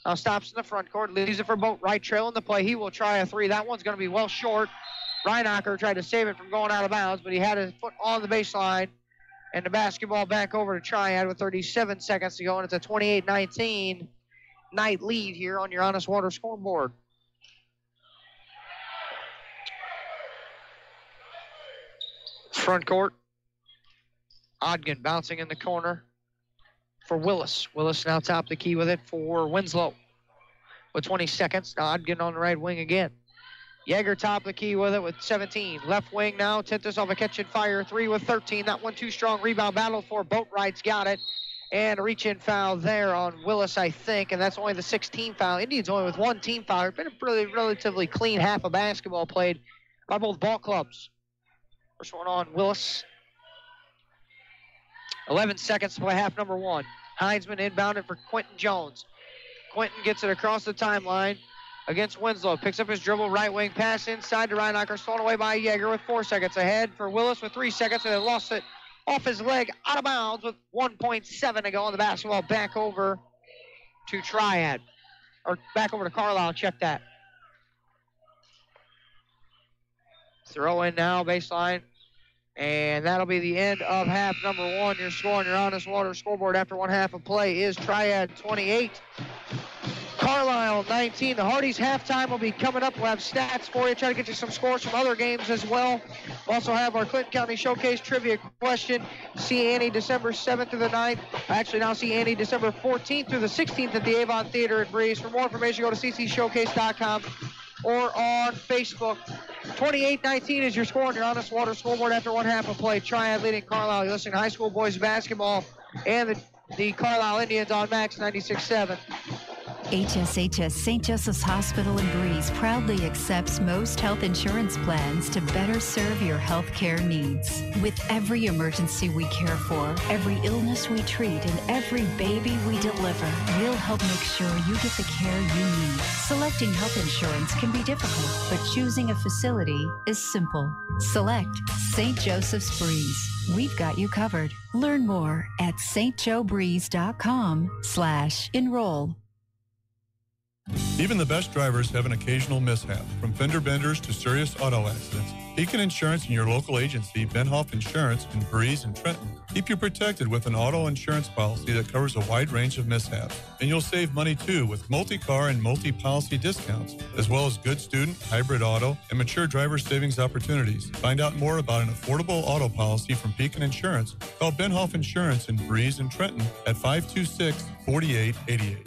Now stops in the front court, leaves it for Boatwright, trailing the play. He will try a 3. That one's going to be well short. Reinacher tried to save it from going out of bounds, but he had his foot on the baseline. And the basketball back over to Triad with 37 seconds to go, and it's a 28-19 Knight lead here on your Honest Water scoreboard. Front court. Ogden bouncing in the corner for Willis. Willis now top of the key with it for Winslow. With 20 seconds, now Ogden on the right wing again. Yeager top of the key with it with 17. Left wing now, Tintus off a catch and fire 3 with 13. That one too strong. Rebound battle for Boatwright's got it. And a reach-in foul there on Willis, I think, and that's only the 16th foul. Indians only with 1 team foul. It's been a really relatively clean half of basketball played by both ball clubs. First one on Willis. 11 seconds to play half number one. Heidsman inbounded for Quentin Jones. Quentin gets it across the timeline against Winslow. Picks up his dribble, right wing pass inside to Reinacher. Stolen away by Yeager with 4 seconds ahead for Willis with 3 seconds, and then lost it off his leg, out of bounds with 1.7 to go on the basketball. Back over to Triad. Or back over to Carlyle. Check that. Throw in now, baseline. And that'll be the end of half number one. Your score on your Honest Water scoreboard after one half of play is Triad 28, Carlyle 19. The Hardy's halftime will be coming up. We'll have stats for you. Try to get you some scores from other games as well. We'll also have our Clinton County Showcase trivia question. See Annie December 7th through the 9th. Actually, now see Annie December 14th through the 16th at the Avon Theater in Breeze. For more information, go to ccshowcase.com or on Facebook. 28-19 is your score on your Honest Water scoreboard after one half of play. Triad leading Carlyle. You're listening to high school boys basketball and the Carlyle Indians on Max 96.7. HSHS St. Joseph's Hospital in Breeze proudly accepts most health insurance plans to better serve your health care needs. With every emergency we care for, every illness we treat, and every baby we deliver, we'll help make sure you get the care you need. Selecting health insurance can be difficult, but choosing a facility is simple. Select St. Joseph's Breeze. We've got you covered. Learn more at stjoebreeze.com/enroll. Even the best drivers have an occasional mishap, from fender benders to serious auto accidents. Beacon Insurance and your local agency, Benhoff Insurance in Breeze and Trenton, keep you protected with an auto insurance policy that covers a wide range of mishaps. And you'll save money too with multi-car and multi-policy discounts, as well as good student, hybrid auto, and mature driver savings opportunities. Find out more about an affordable auto policy from Beacon Insurance. Call Benhoff Insurance in Breeze and Trenton at 526-4888.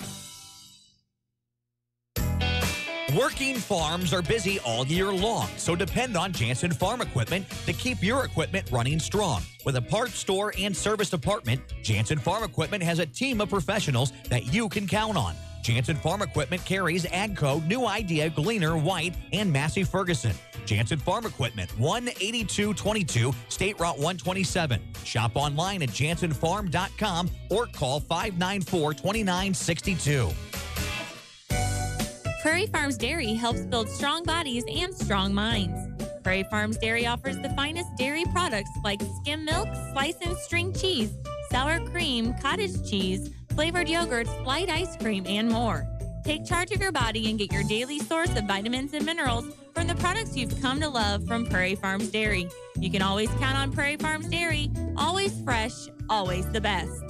Working farms are busy all year long, so depend on Jansen Farm Equipment to keep your equipment running strong. With a parts store and service department, Jansen Farm Equipment has a team of professionals that you can count on. Jansen Farm Equipment carries AGCO, New Idea, Gleaner, White, and Massey Ferguson. Jansen Farm Equipment, 18222 State Route 127. Shop online at jansenfarm.com or call 594-2962. Prairie Farms Dairy helps build strong bodies and strong minds. Prairie Farms Dairy offers the finest dairy products like skim milk, slice and string cheese, sour cream, cottage cheese, flavored yogurts, light ice cream, and more. Take charge of your body and get your daily source of vitamins and minerals from the products you've come to love from Prairie Farms Dairy. You can always count on Prairie Farms Dairy, always fresh, always the best.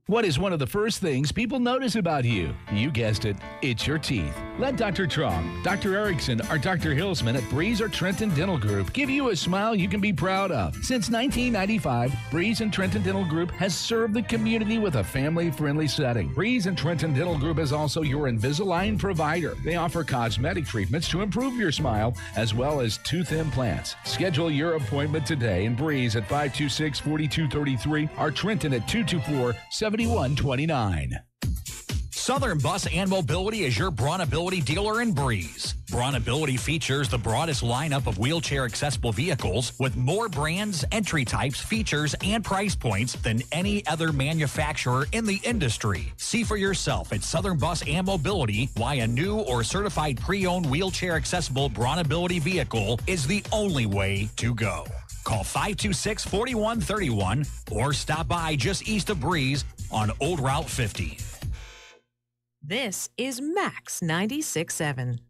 What is one of the first things people notice about you? You guessed it, it's your teeth. Let Dr. Trong, Dr. Erickson, or Dr. Hilsman at Breeze or Trenton Dental Group give you a smile you can be proud of. Since 1995, Breeze and Trenton Dental Group has served the community with a family-friendly setting. Breeze and Trenton Dental Group is also your Invisalign provider. They offer cosmetic treatments to improve your smile, as well as tooth implants. Schedule your appointment today in Breeze at 526-4233 or Trenton at 224-7129. Southern Bus and Mobility is your Braunability dealer in Breeze. Braunability features the broadest lineup of wheelchair-accessible vehicles with more brands, entry types, features, and price points than any other manufacturer in the industry. See for yourself at Southern Bus and Mobility why a new or certified pre-owned wheelchair-accessible Braunability vehicle is the only way to go. Call 526-4131 or stop by just east of Breeze on Old Route 50. This is Max 96.7.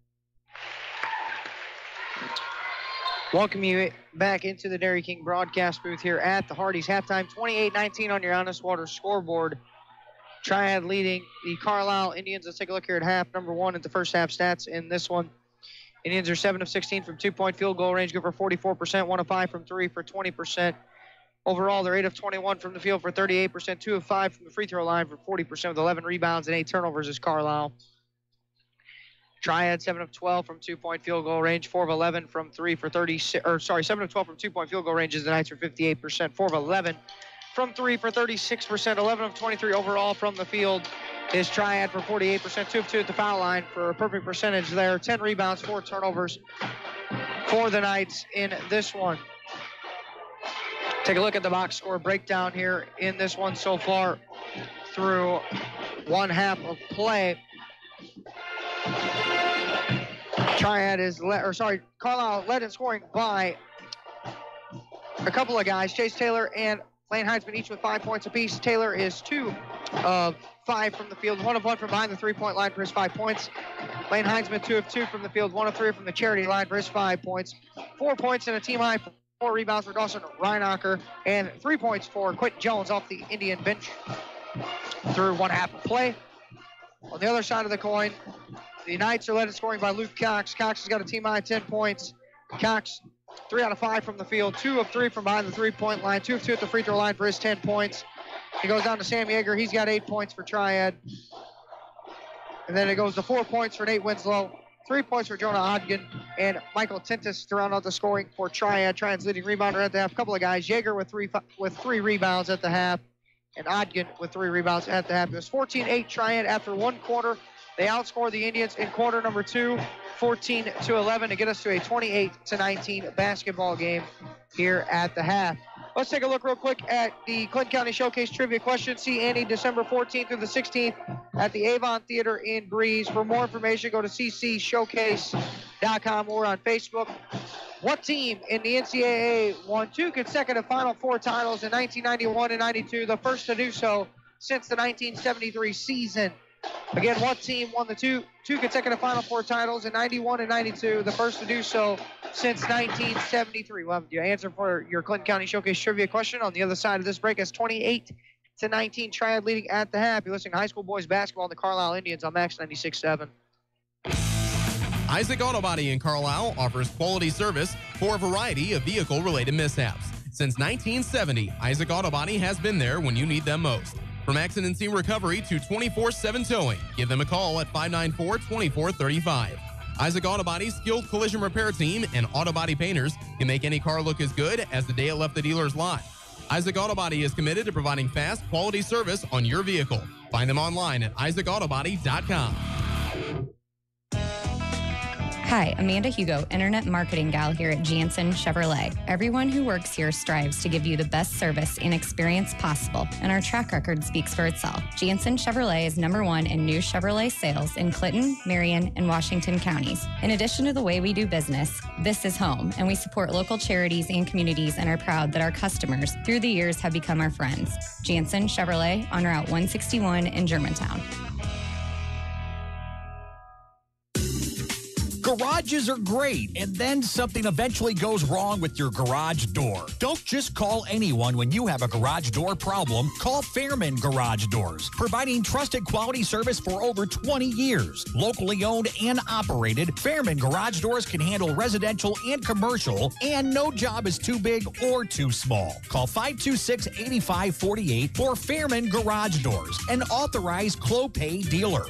Welcome you back into the Dairy King broadcast booth here at the Hardy's halftime. 28-19 on your Honest Water scoreboard. Triad leading the Carlyle Indians. Let's take a look here at half number one at the first half stats in this one. Indians are 7 of 16 from two-point field goal range, good for 44%, 1 of 5 from three for 20%. Overall, they're 8 of 21 from the field for 38%, 2 of 5 from the free throw line for 40% with 11 rebounds and 8 turnovers is Carlyle. Triad 7 of 12 from two-point field goal range, 4 of 11 from 3 for 36, 7 of 12 from two-point field goal range is the Knights for 58%, 4 of 11 from 3 for 36%, 11 of 23 overall from the field is Triad for 48%, 2 of 2 at the foul line for a perfect percentage there, 10 rebounds, 4 turnovers for the Knights in this one. Take a look at the box score breakdown here in this one so far through one half of play. Carlyle led in scoring by a couple of guys, Chase Taylor and Lane Heitzman each with 5 points apiece. Taylor is 2 of 5 from the field, 1 of 1 from behind the three-point line for his 5 points. Lane Heitzman 2 of 2 from the field, 1 of 3 from the charity line for his 5 points. 4 points and a team high 4 rebounds for Dawson Reinacher, and 3 points for Quentin Jones off the Indian bench through one half of play. On the other side of the coin, the Knights are led in scoring by Luke Cox. Cox has got a team high 10 points. Cox 3 out of 5 from the field, 2 of 3 from behind the three-point line, 2 of 2 at the free throw line for his 10 points. He goes down to Sam Yeager. He's got 8 points for Triad. And then it goes to 4 points for Nate Winslow, 3 points for Jonah Ogden, and Michael Tintis to round out the scoring for Triad. Triad's leading rebounder at the half. A couple of guys, Yeager with three rebounds at the half, and Ogden with 3 rebounds at the half. It was 14-8 Triad after 1 quarter. They outscored the Indians in quarter number 2, 14-11, to get us to a 28-19 basketball game here at the half. Let's take a look real quick at the Clinton County Showcase Trivia question. See Andy December 14th through the 16th at the Avon Theater in Breeze. For more information, go to ccshowcase.com or on Facebook. What team in the NCAA won 2 consecutive Final Four titles in 1991 and 92, the first to do so since the 1973 season? Again, what team won the two consecutive Final Four titles in 91 and 92, the first to do so since 1973? We'll have your answer for your Clinton County Showcase Trivia question on the other side of this break. As 28-19 Triad leading at the half. You're listening to high school boys basketball and the Carlyle Indians on Max 96.7. Isaac Auto Body in Carlyle offers quality service for a variety of vehicle-related mishaps. Since 1970, Isaac Auto Body has been there when you need them most. From accident scene recovery to 24/7 towing, give them a call at 594-2435. Isaac Auto Body's skilled collision repair team and auto body painters can make any car look as good as the day it left the dealer's lot. Isaac Auto Body is committed to providing fast, quality service on your vehicle. Find them online at isaacautobody.com. Hi, Amanda Hugo, Internet Marketing Gal here at Jansen Chevrolet. Everyone who works here strives to give you the best service and experience possible, and our track record speaks for itself. Jansen Chevrolet is #1 in new Chevrolet sales in Clinton, Marion, and Washington counties. In addition to the way we do business, this is home, and we support local charities and communities and are proud that our customers, through the years, have become our friends. Jansen Chevrolet on Route 161 in Germantown. Garages are great, and then something eventually goes wrong with your garage door. Don't just call anyone when you have a garage door problem. Call Fairman Garage Doors, providing trusted quality service for over 20 years. Locally owned and operated, Fairman Garage Doors can handle residential and commercial, and no job is too big or too small. Call 526-8548 for Fairman Garage Doors, an authorized Clopay dealer.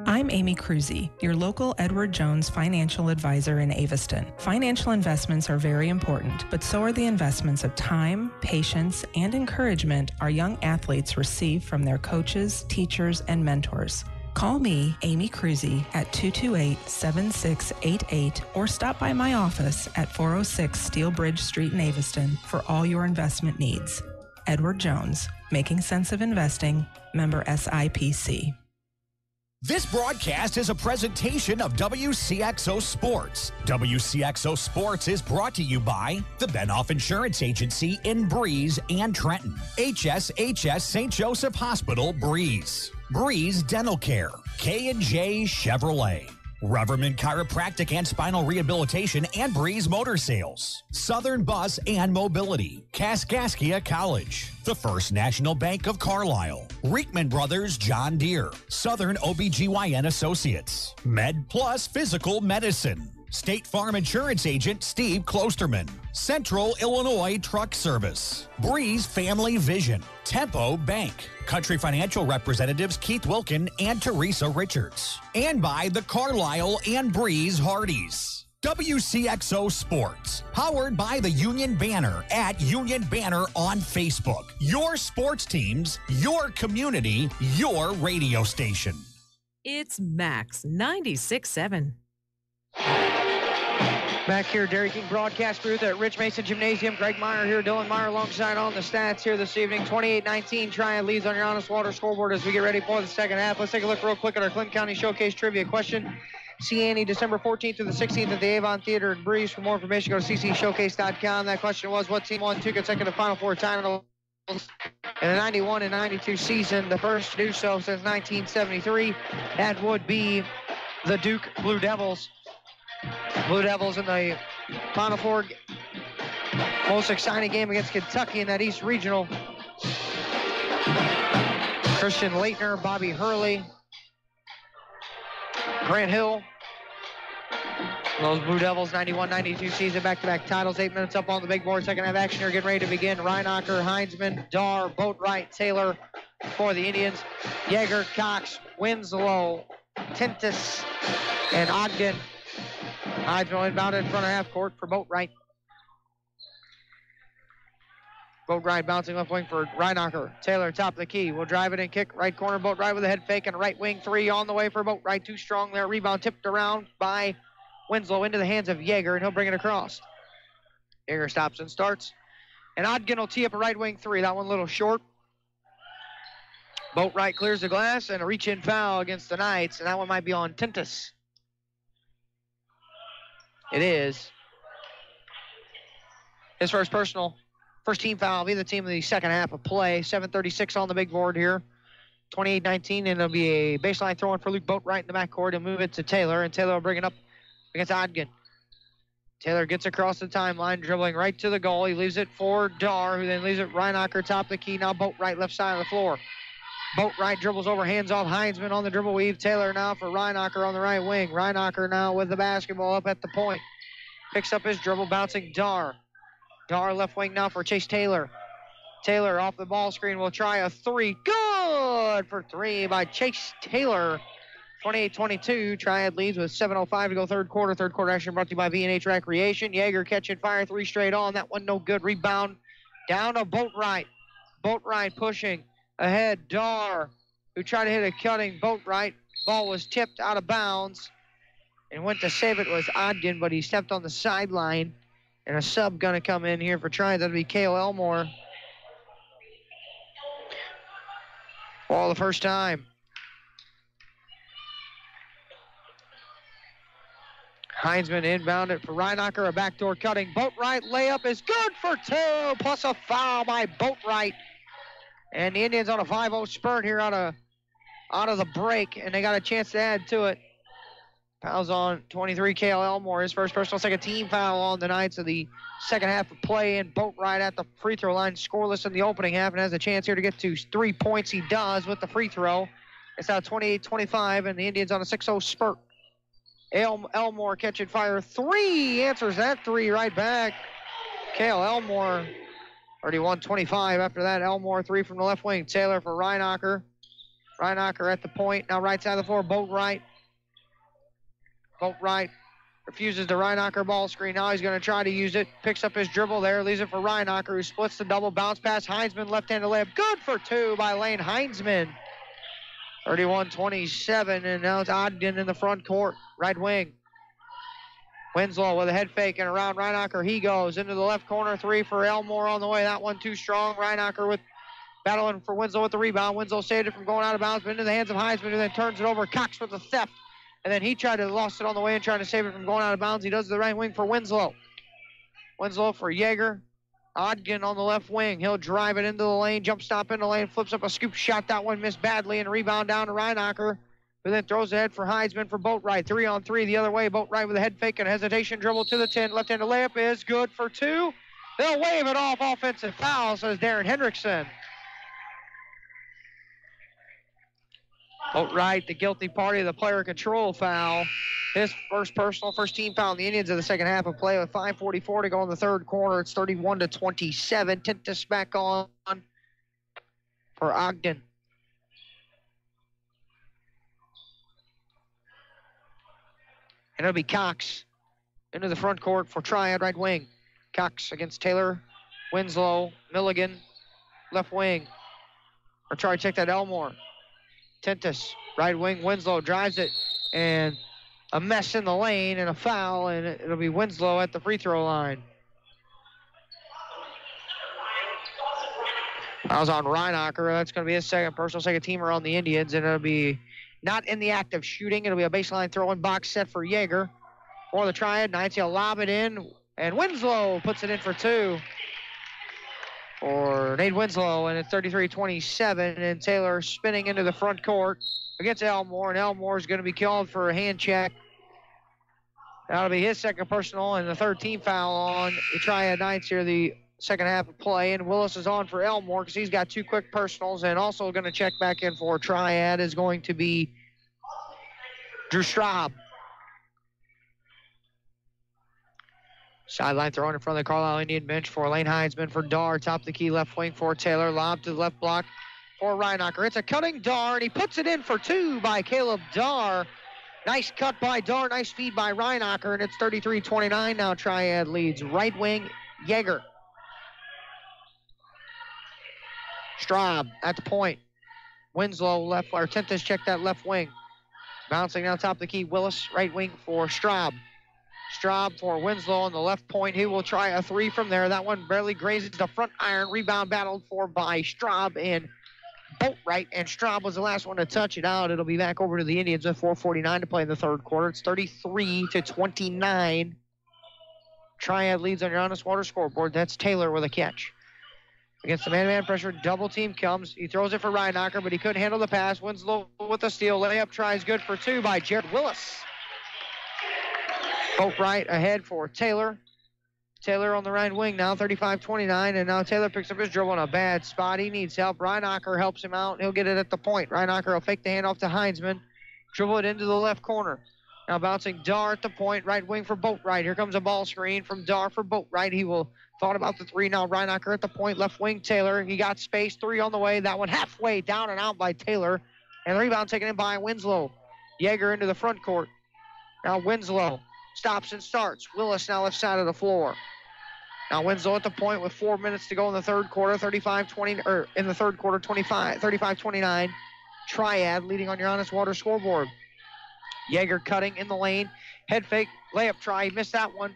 I'm Amy Cruzy, your local Edward Jones financial advisor in Aveston. Financial investments are very important, but so are the investments of time, patience, and encouragement our young athletes receive from their coaches, teachers, and mentors. Call me, Amy Cruzy, at 228-7688 or stop by my office at 406 Steel Bridge Street in Aveston for all your investment needs. Edward Jones, making sense of investing, member SIPC. This broadcast is a presentation of Wcxo Sports. Wcxo Sports is brought to you by the Benoff Insurance Agency in Breeze and Trenton, HSHS St. Joseph Hospital, Breeze, Breeze Dental Care, K&J Chevrolet, Reverman Chiropractic and Spinal Rehabilitation and Breeze Motor Sales, Southern Bus and Mobility, Kaskaskia College, the First National Bank of Carlyle, Reekman Brothers John Deere, Southern OBGYN Associates, Med Plus Physical Medicine, State Farm Insurance Agent Steve Klosterman, Central Illinois Truck Service, Breeze Family Vision, Tempo Bank, Country Financial Representatives Keith Wilkin and Teresa Richards, and by the Carlyle and Breeze Hardys. WCXO Sports, powered by the Union Banner at Union Banner on Facebook. Your sports teams, your community, your radio station. It's Max 96.7. Back here, Dairy King broadcast booth at Rich Mason Gymnasium. Greg Meyer here, Dylan Meyer alongside on the stats here this evening. 28-19, Triad leads on your Honest Water scoreboard as we get ready for the second half. Let's take a look real quick at our Clinton County Showcase Trivia question. Annie, December 14th through the 16th at the Avon Theater in Breeze. For more information, go to ccshowcase.com. That question was, what team won 2 consecutive Final Four titles in the 91 and 92 season? The first to do so since 1973. That would be the Duke Blue Devils. Blue Devils in the Final Four. Most exciting game against Kentucky in that East Regional. Christian Leitner, Bobby Hurley, Grant Hill. Those Blue Devils, 91-92 season, back-to-back titles. 8 minutes up on the big board. Second half action here, getting ready to begin. Reinacher, Heinzman, Dar, Boatwright, Taylor for the Indians. Yeager, Cox, Winslow, Tintus, and Ogden. Heinzman inbound in front of half court for Boatwright. Boatwright bouncing left wing for Reinacher. Taylor, top of the key. Will drive it and kick. Right corner, Boatwright with a head fake and a right wing three on the way for Boatwright. Too strong there. Rebound tipped around by Winslow into the hands of Yeager, and he'll bring it across. Yeager stops and starts. And Ogden will tee up a right wing three. That one a little short. Boatwright clears the glass, and a reach-in foul against the Knights, and that one might be on Tintus. It is. His first personal. First team foul, be the team in the second half of play. 7:36 on the big board here. 28-19, and it'll be a baseline throw-in for Luke Boatwright in the backcourt and move it to Taylor, and Taylor will bring it up against Ogden. Taylor gets across the timeline, dribbling right to the goal. He leaves it for Dar, who then leaves it Reinacher, top of the key. Now Boatwright, left side of the floor. Boatwright dribbles over, hands off Heinzman on the dribble weave. Taylor now for Reinacher on the right wing. Reinacher now with the basketball up at the point. Picks up his dribble, bouncing Dar. Dar left wing now for Chase Taylor. Taylor off the ball screen will try a three. Good for three by Chase Taylor. 28-22. Triad leads with 7:05 to go third quarter. Third quarter action brought to you by V&H Recreation. Yeager catching fire, three straight on. That one no good. Rebound down to Boatwright. Boatwright pushing ahead. Dar, who tried to hit a cutting Boatwright. Ball was tipped out of bounds. And went to save it was Ogden, but he stepped on the sideline. And a sub going to come in here for Triad. That'll be Cale Elmore. For the first time. Heinzman inbound it for Reinacher. A backdoor cutting. Boatwright layup is good for two. Plus a foul by Boatwright. And the Indians on a 5-0 spurt here out of the break. And they got a chance to add to it. Fouls on 23, Cale Elmore. His first personal, second team foul on the Knights of the second half of play. And Boatwright at the free throw line, scoreless in the opening half, and has a chance here to get to 3 points. He does with the free throw. It's now 28-25, and the Indians on a 6-0 spurt. Elmore catching fire. Three, answers that three right back. Cale Elmore, 31-25. After that, Elmore three from the left wing. Taylor for Reinacher. Reinacher at the point. Now right side of the floor, Boatwright. Boatwright refuses the Reinacher ball screen. Now he's going to try to use it. Picks up his dribble there. Leaves it for Reinacher, who splits the double. Bounce pass. Heinzman, left-handed layup. Good for two by Lane Heinzman. 31-27, and now it's Ogden in the front court. Right wing. Winslow with a head fake and around Reinacher. He goes into the left corner. Three for Elmore on the way. That one too strong. Reinacher with battling for Winslow with the rebound. Winslow saved it from going out of bounds, but into the hands of Heinzman, who then turns it over. Cox with the theft. And then he lost it on the way and trying to save it from going out of bounds. He does the right wing for Winslow. Winslow for Yeager. Ogden on the left wing. He'll drive it into the lane, jump stop in the lane, flips up a scoop shot. That one missed badly, and rebound down to Reinacher, who then throws ahead for Heinzman for Boatwright. 3-on-3 the other way. Boatwright with a head fake and hesitation dribble to the 10. Left-handed layup is good for two. They'll wave it off. Offensive foul, says Darren Hendrickson. Boatwright, the guilty party of the player control foul. His first personal, first team foul in the Indians of the second half of play with 5:44 to go in the third quarter. It's 31-27. Tintus back on for Ogden. And it'll be Cox into the front court for Triad, right wing. Cox against Taylor, Winslow, Milligan, left wing. Or try to check that Elmore. Tintus, right wing, Winslow drives it, and a mess in the lane and a foul, and it'll be Winslow at the free throw line. Fouls on Reinacher. That's going to be his second personal, second teamer on the Indians, and it'll be not in the act of shooting. It'll be a baseline throw-in box set for Yeager. For the Triad Knights, he'll lob it in, and Winslow puts it in for two. For Nate Winslow, and it's 33-27, and Taylor spinning into the front court against Elmore, and Elmore's going to be called for a hand check. That'll be his second personal, and the third team foul on the Triad Knights here the second half of play, and Willis is on for Elmore because he's got two quick personals, and also going to check back in for Triad is going to be Drew Straub. Sideline thrown in front of the Carlyle Indian bench for Lane Heidsman for Dar. Top of the key left wing for Taylor. Lob to the left block for Reinacher. It's a cutting Dar, and he puts it in for two by Caleb Dar. Nice cut by Dar. Nice feed by Reinacher, and it's 33-29. Now Triad leads. Right wing, Yeager. Straub at the point. Winslow left, or Tentis checked that left wing. Bouncing down top of the key, Willis, right wing for Straub. Straub for Winslow on the left point. He will try a three from there. That one barely grazes the front iron. Rebound battled for by Straub and Boatwright, and Straub was the last one to touch it out. It'll be back over to the Indians with 4:49 to play in the third quarter. It's 33-29. Triad leads on your Honest Water scoreboard. That's Taylor with a catch. Against the man-to-man pressure, double team comes. He throws it for Reinacher, but he couldn't handle the pass. Winslow with a steal. Layup tries good for two by Jared Willis. Boatwright ahead for Taylor. Taylor on the right wing now, 35-29, and now Taylor picks up his dribble in a bad spot. He needs help. Reinacher helps him out. He'll get it at the point. Reinacher will fake the handoff to Heinsman. Dribble it into the left corner. Now bouncing Dar at the point, right wing for Boatwright. Here comes a ball screen from Dar for Boatwright. He will thought about the three. Now Reinacher at the point, left wing Taylor. He got space, three on the way. That one halfway down and out by Taylor. And the rebound taken in by Winslow. Yeager into the front court. Now Winslow stops and starts. Willis now left side of the floor. Now Winslow at the point with 4 minutes to go in the third quarter, 35-20, or in the third quarter, 35-29. Triad leading on your Honest Water scoreboard. Yeager cutting in the lane. Head fake, layup try. He missed that one.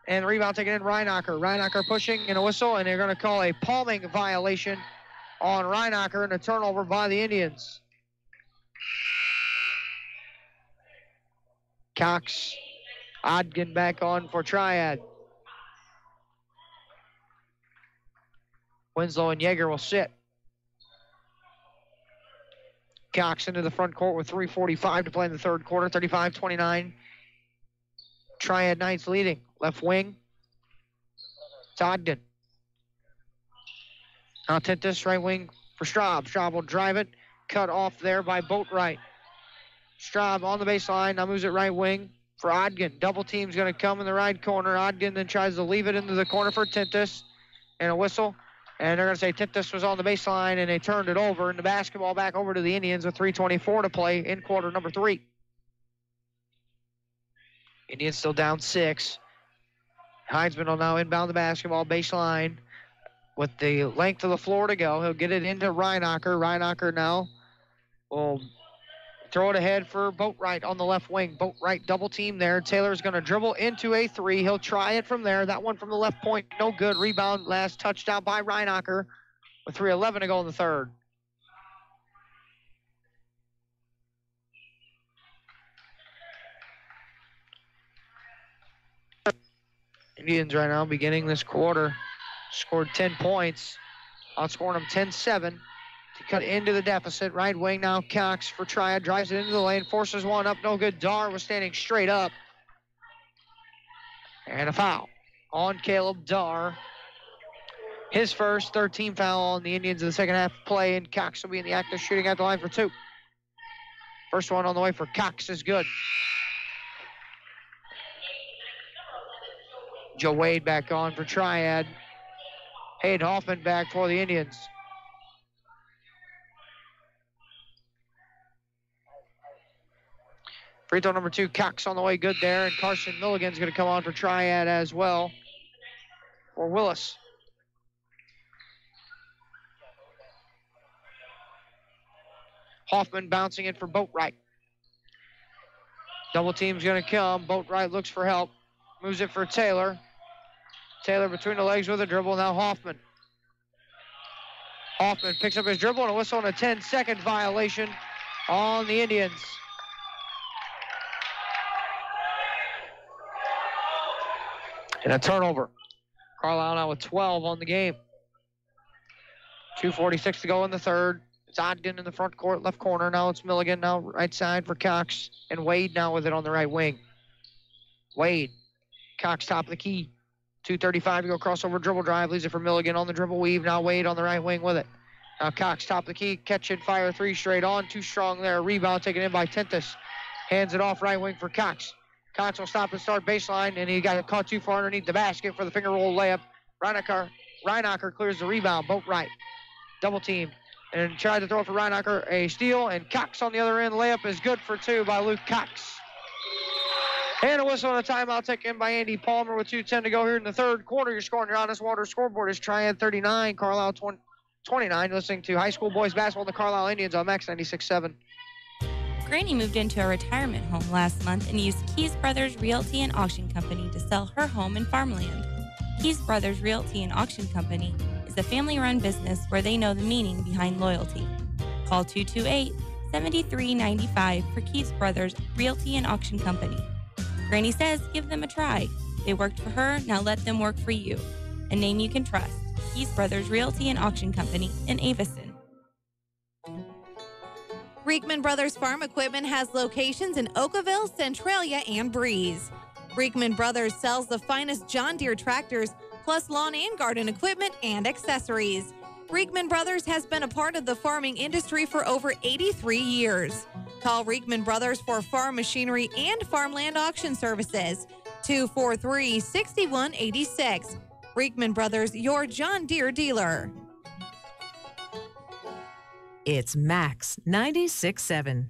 And the rebound taken in Reinacher. Reinacher pushing and a whistle, and they're going to call a palming violation on Reinacher and a turnover by the Indians. Cox, Odgen back on for Triad. Winslow and Yeager will sit. Cox into the front court with 3:45 to play in the third quarter, 35-29. Triad Knights leading. Left wing, it's Ogden. Now Tentis, right wing for Straub. Straub will drive it. Cut off there by Boatwright. Straub on the baseline. Now moves it right wing for Ogden. Double team's going to come in the right corner. Ogden then tries to leave it into the corner for Tentis. And a whistle. And they're going to say Tentis was on the baseline, and they turned it over. And the basketball back over to the Indians with 3:24 to play in quarter number 3. Indians still down 6. Heinsman will now inbound the basketball baseline with the length of the floor to go. He'll get it into Reinacher. Reinacher now will throw it ahead for Boatwright on the left wing. Boatwright double team there. Taylor's going to dribble into a three. He'll try it from there. That one from the left point, no good. Rebound, last touchdown by Reinacher with 3:11 to go in the third. Indians right now beginning this quarter scored 10 points, outscoring them 10-7 to cut into the deficit. Right wing now, Cox for Triad, drives it into the lane, forces one up, no good. Dar was standing straight up. And a foul on Caleb Dar. His first, 13 foul on the Indians in the second half of play, and Cox will be in the act of shooting at the line for 2. First one on the way for Cox is good. Joe Wade back on for Triad. Hayden Hoffman back for the Indians. Free throw number 2, Cox on the way, good there. And Carson Milligan's going to come on for Triad as well for Willis. Hoffman bouncing it for Boatwright. Double team's going to come. Boatwright looks for help. Moves it for Taylor. Taylor between the legs with a dribble. Now Hoffman. Hoffman picks up his dribble and a whistle and a 10-second violation on the Indians. And a turnover. Carlyle now with 12 on the game. 2:46 to go in the third. It's Ogden in the front court, left corner. Now it's Milligan, now right side for Cox. And Wade now with it on the right wing. Wade. Cox top of the key. 2:35 to go, crossover dribble drive. Leaves it for Milligan on the dribble weave. Now Wade on the right wing with it. Now Cox top of the key. Catch and fire three straight on. Too strong there. Rebound taken in by Tentis. Hands it off right wing for Cox. Cox will stop and start baseline, and he got caught too far underneath the basket for the finger roll layup. Reinacher clears the rebound. Boat right. Double team. And tried to throw it for Reinacher. A steal, and Cox on the other end. Layup is good for two by Luke Cox. And a whistle and a timeout taken in by Andy Palmer with 2:10 to go here in the third quarter. Your score on your Honest Water scoreboard is Triad 39, Carlyle 29. Listening to high school boys basketball and the Carlyle Indians on Max 96.7. Granny moved into a retirement home last month and used Keys Brothers Realty and Auction Company to sell her home and farmland. Keys Brothers Realty and Auction Company is a family-run business where they know the meaning behind loyalty. Call 228-7395 for Keys Brothers Realty and Auction Company. Granny says give them a try. They worked for her, now let them work for you. A name you can trust. Keys Brothers Realty and Auction Company in Avison. Reekman Brothers Farm Equipment has locations in Oakville, Centralia, and Breeze. Reekman Brothers sells the finest John Deere tractors, plus lawn and garden equipment and accessories. Reekman Brothers has been a part of the farming industry for over 83 years. Call Reekman Brothers for farm machinery and farmland auction services. 243-6186. Reekman Brothers, your John Deere dealer. It's Max 96.7.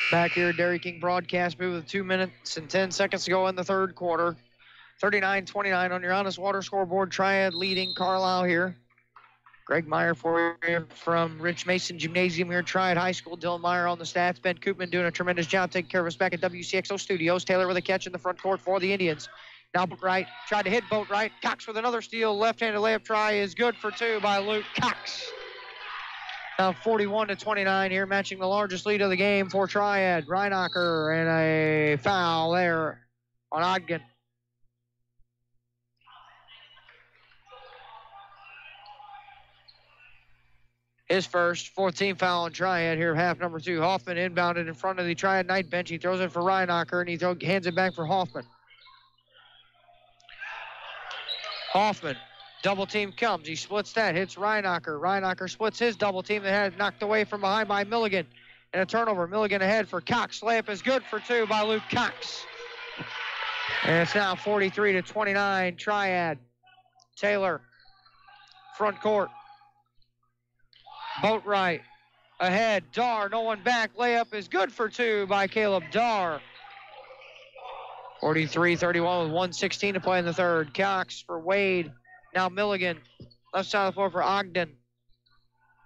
Back here at Dairy King broadcast booth with 2 minutes and 10 seconds to go in the third quarter. 39-29 on your Honest Water scoreboard. Triad leading Carlyle here. Greg Meyer for you from Rich Mason Gymnasium here at Triad High School. Dylan Meyer on the stats. Ben Koopman doing a tremendous job taking care of us back at Wcxo Studios. Taylor with a catch in the front court for the Indians. Now Boat right, tried to hit Boat right. Cox with another steal. Left-handed layup try is good for two by Luke Cox. Now 41-29 here, matching the largest lead of the game for Triad. Reinacher and a foul there on Ogden. His first, 14th foul on Triad here, half number two. Hoffman inbounded in front of the Triad night bench. He throws it for Reinacher, and he hands it back for Hoffman. Hoffman, double team comes. He splits that, hits Reinacher. Reinacher splits his double team that had it knocked away from behind by Milligan. And a turnover. Milligan ahead for Cox. Layup is good for two by Luke Cox. And it's now 43-29, Triad. Taylor, front court. Boat right, ahead, Dar, no one back. Layup is good for two by Caleb Dar. 43-31 with 1:16 to play in the third. Cox for Wade. Now Milligan, left side of the floor for Ogden.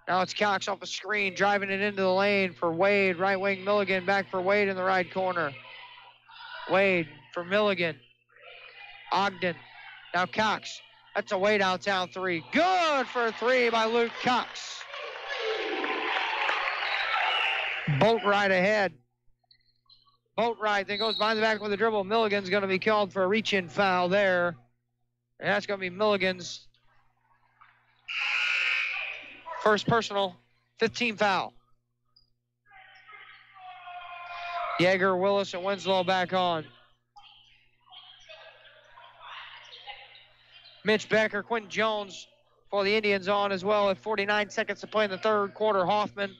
Now it's Cox off a screen, driving it into the lane for Wade. Right wing Milligan, back for Wade in the right corner. Wade for Milligan. Ogden, now Cox. That's a way downtown three. Good for three by Luke Cox. Boat right ahead. Boat right, then goes behind the back with a dribble. Milligan's going to be called for a reach-in foul there. And that's going to be Milligan's first personal 15 foul. Yeager, Willis, and Winslow back on. Mitch Becker, Quentin Jones for the Indians on as well at 49 seconds to play in the third quarter. Hoffman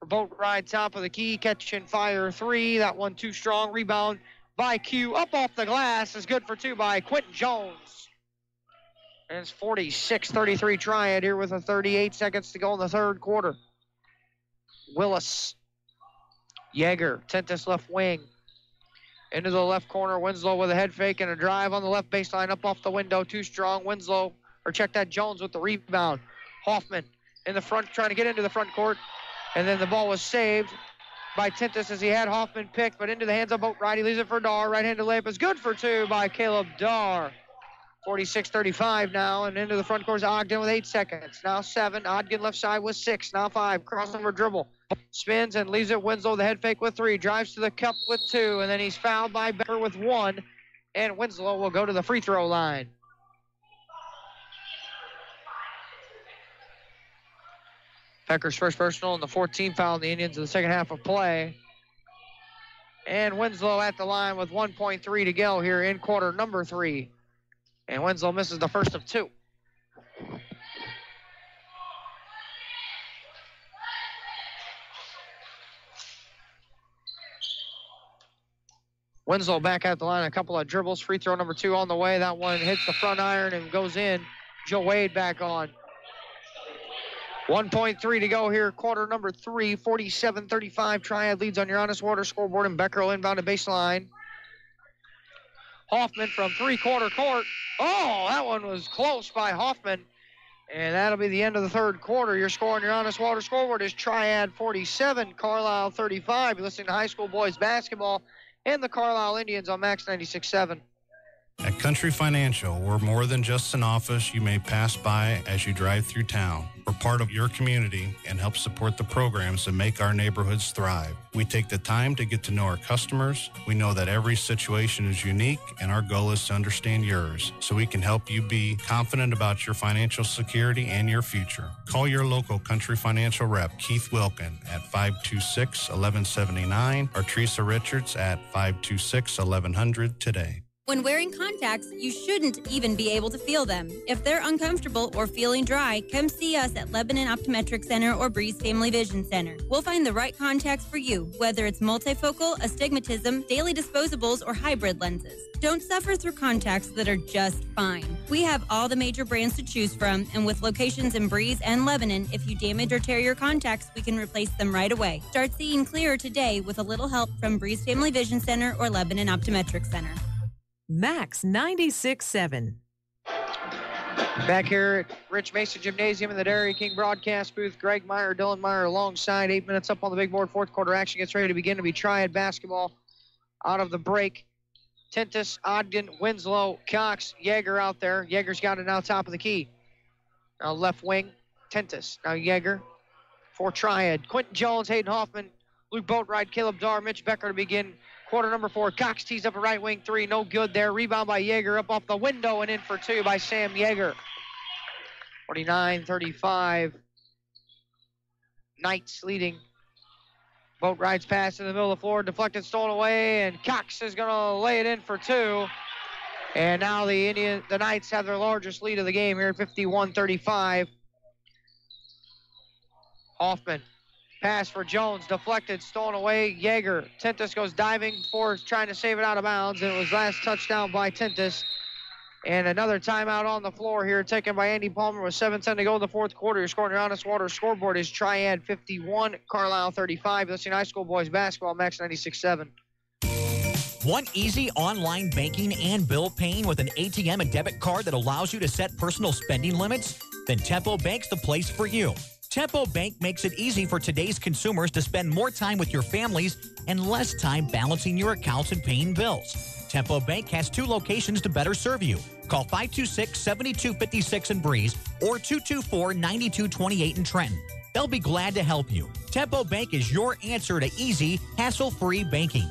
for Boat Ride, top of the key, catch and fire three. That one too strong. Rebound by Q. Up off the glass is good for two by Quentin Jones. And it's 46-33 Triad here with 38 seconds to go in the third quarter. Willis. Yeager, Tentis left wing. Into the left corner, Winslow with a head fake and a drive on the left baseline, up off the window, too strong. Winslow, or check that, Jones with the rebound. Hoffman in the front, trying to get into the front court. And then the ball was saved by Tentis as he had Hoffman picked, but into the hands of Boat Right. He leaves it for Dar. Right-handed layup is good for two by Caleb Dar. 46-35 now, and into the front court is Ogden with 8 seconds. Now 7. Ogden left side with 6. Now 5. Crossover dribble. Spins and leaves it. Winslow the head fake with 3. Drives to the cup with 2, and then he's fouled by Becker with 1. And Winslow will go to the free throw line. Becker's first personal and the 14th foul on the Indians in the second half of play. And Winslow at the line with 1.3 to go here in quarter number 3. And Winslow misses the first of 2. Winslow back at the line, a couple of dribbles. Free throw number 2 on the way. That one hits the front iron and goes in. Joe Wade back on. 1.3 to go here, quarter number 3, 47-35. Triad leads on your Honest Water scoreboard, and Becker will inbound to baseline. Hoffman from three-quarter court. Oh, that one was close by Hoffman. And that'll be the end of the third quarter. Your score on your Honest Water scoreboard is Triad 47, Carlyle 35. You're listening to high school boys basketball and the Carlyle Indians on Max 96.7. At Country Financial, we're more than just an office you may pass by as you drive through town. We're part of your community and help support the programs that make our neighborhoods thrive. We take the time to get to know our customers. We know that every situation is unique, and our goal is to understand yours so we can help you be confident about your financial security and your future. Call your local Country Financial rep, Keith Wilkin, at 526-1179 or Teresa Richards at 526-1100 today. When wearing contacts, you shouldn't even be able to feel them. If they're uncomfortable or feeling dry, come see us at Lebanon Optometric Center or Breeze Family Vision Center. We'll find the right contacts for you, whether it's multifocal, astigmatism, daily disposables, or hybrid lenses. Don't suffer through contacts that are just fine. We have all the major brands to choose from, and with locations in Breeze and Lebanon, if you damage or tear your contacts, we can replace them right away. Start seeing clearer today with a little help from Breeze Family Vision Center or Lebanon Optometric Center. Max 96.7. Back here at Rich Mason Gymnasium in the Dairy King broadcast booth, Greg Meyer, Dylan Meyer alongside. 8 minutes up on the big board. Fourth quarter action gets ready to begin. To be Triad basketball out of the break. Tentis, Ogden, Winslow, Cox, Yeager out there. Yeager's got it now top of the key. Now left wing, Tentis. Now Yeager for Triad. Quentin Jones, Hayden Hoffman, Luke Boatright, Caleb Dar, Mitch Becker to begin quarter number 4. Cox tees up a right wing 3. No good there. Rebound by Yeager up off the window and in for 2 by Sam Yeager. 49-35. Knights leading. Boatright's pass in the middle of the floor. Deflected, stolen away, and Cox is going to lay it in for 2. And now the Knights have their largest lead of the game here at 51-35. Hoffman. Pass for Jones, deflected, stolen away. Yeager. Tentis goes diving for trying to save it out of bounds. It was last touchdown by Tentis. And another timeout on the floor here taken by Andy Palmer with 7:10 to go in the fourth quarter. Your score on your Honest Water scoreboard is Triad 51, Carlyle 35. Listening to high school boys basketball, Max 96.7. Want easy online banking and bill paying with an ATM and debit card that allows you to set personal spending limits? Then Tempo Bank's the place for you. Tempo Bank makes it easy for today's consumers to spend more time with your families and less time balancing your accounts and paying bills. Tempo Bank has 2 locations to better serve you. Call 526-7256 in Breeze or 224-9228 in Trenton. They'll be glad to help you. Tempo Bank is your answer to easy, hassle-free banking.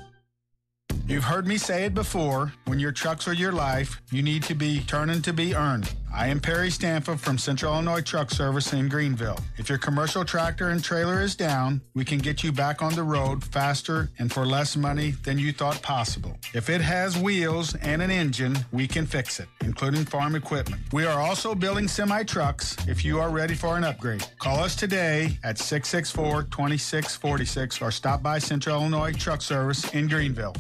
You've heard me say it before, when your trucks are your life, you need to be turning to be earned. I am Perry Stanford from Central Illinois Truck Service in Greenville. If your commercial tractor and trailer is down, we can get you back on the road faster and for less money than you thought possible. If it has wheels and an engine, we can fix it, including farm equipment. We are also building semi-trucks if you are ready for an upgrade. Call us today at 664-2646 or stop by Central Illinois Truck Service in Greenville.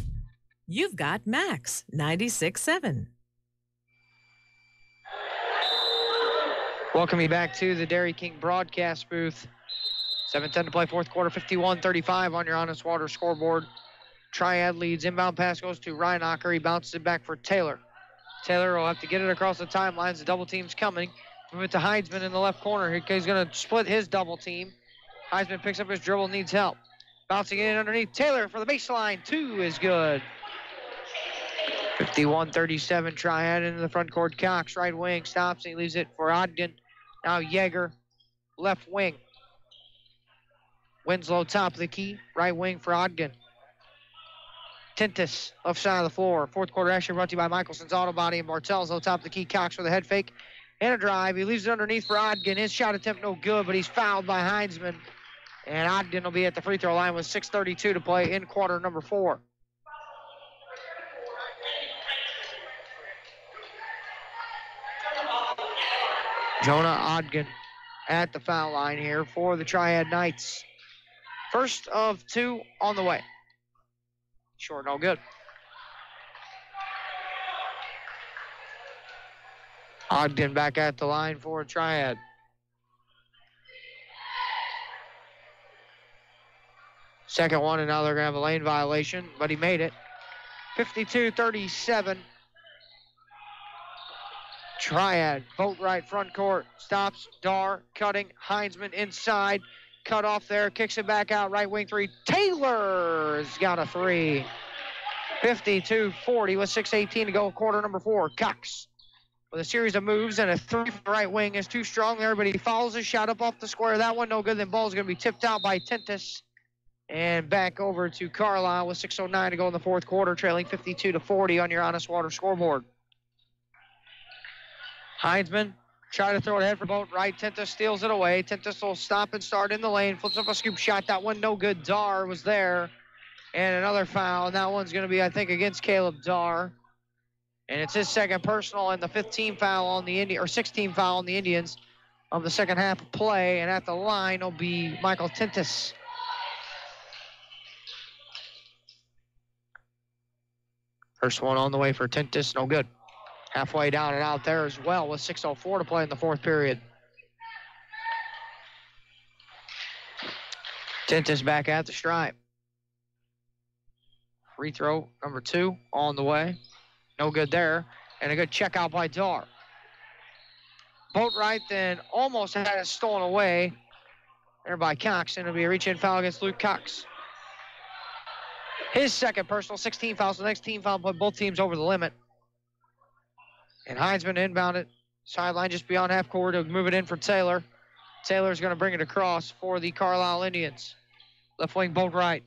You've got Max 96.7. Welcome you back to the Dairy King broadcast booth. 7:10 to play, fourth quarter, 51-35 on your Honest Water scoreboard. Triad leads. Inbound pass goes to Rhinocker. He bounces it back for Taylor. Taylor will have to get it across the timelines. The double team's coming. Move it to Heidsman in the left corner. He's going to split his double team. Heidsman picks up his dribble, needs help. Bouncing in underneath Taylor for the baseline. 2 is good. 51-37, Triad into the front court. Cox, right wing, stops, and he leaves it for Ogden. Now Yeager, left wing. Winslow, top of the key, right wing for Ogden. Tintus, left side of the floor. Fourth quarter action brought to you by Michelson's Auto Body and Bartel's. Top of the key, Cox with a head fake and a drive. He leaves it underneath for Ogden. His shot attempt no good, but he's fouled by Heinzman. And Ogden will be at the free throw line with 6:32 to play in quarter number 4. Jonah Ogden at the foul line here for the Triad Knights. First of 2 on the way. Short, no good. Ogden back at the line for Triad. Second one, and now they're going to have a lane violation, but he made it. 52-37. Triad, vote right front court, stops, Dar, cutting, Heinzman inside, cut off there, kicks it back out, right wing 3. Taylor's got a 3. 52-40 with 6:18 to go, quarter number 4. Cox with a series of moves and a 3 from the right wing is too strong there, but he follows his shot up off the square. That one no good, then ball's going to be tipped out by Tintus. And back over to Carlyle with 6:09 to go in the fourth quarter, trailing 52-40 on your Honest Water scoreboard. Heinzman try to throw it ahead for boat right. Tintus steals it away. Tintus will stop and start in the lane. Flips up a scoop shot. That one no good. Dar was there. And another foul. And that one's going to be, I think, against Caleb Dar. And it's his second personal and the 15 foul on the 16 foul on the Indians of the second half of play. And at the line will be Michael Tintus. First one on the way for Tintus, no good. Halfway down and out there as well with 6:04 to play in the fourth period. Tintus back at the stripe. Free throw number 2 on the way. No good there. And a good check out by Dar. Boatwright then almost had it stolen away there by Cox. And it'll be a reach-in foul against Luke Cox. His second personal, 16 fouls. The next team foul put both teams over the limit. And Heinzman inbound it. Sideline just beyond half court to move it in for Taylor. Taylor's going to bring it across for the Carlisle Indians. Left wing, Boatwright.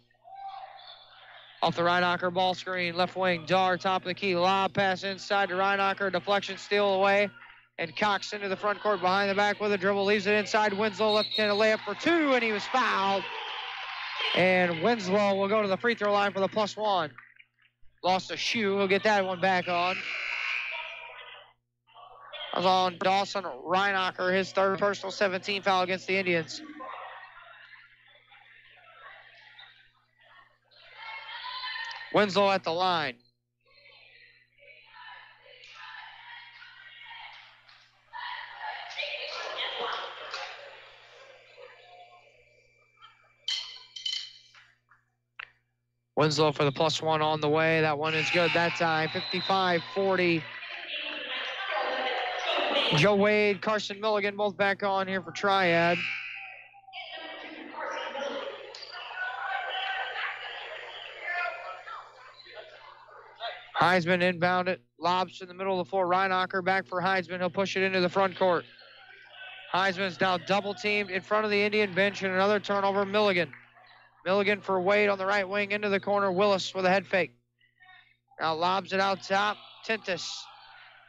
Off the Rheinacher ball screen. Left wing, Dar, top of the key. Lob pass inside to Rheinacher. Deflection, steal away. And Cox into the front court behind the back with a dribble. Leaves it inside. Winslow left-handed layup for 2, and he was fouled. And Winslow will go to the free throw line for the +1. Lost a shoe. He'll get that one back on. That was on Dawson Rheinacher, his third personal 17 foul against the Indians. Winslow at the line. Winslow for the +1 on the way. That one is good that time. 55-40. Joe Wade, Carson Milligan, both back on here for Triad. Heisman inbound it. Lobs in the middle of the floor. Rheinacher back for Heisman. He'll push it into the front court. Heisman's now double teamed in front of the Indian bench, and another turnover. Milligan for Wade on the right wing into the corner. Willis with a head fake. Now lobs it out top. Tintus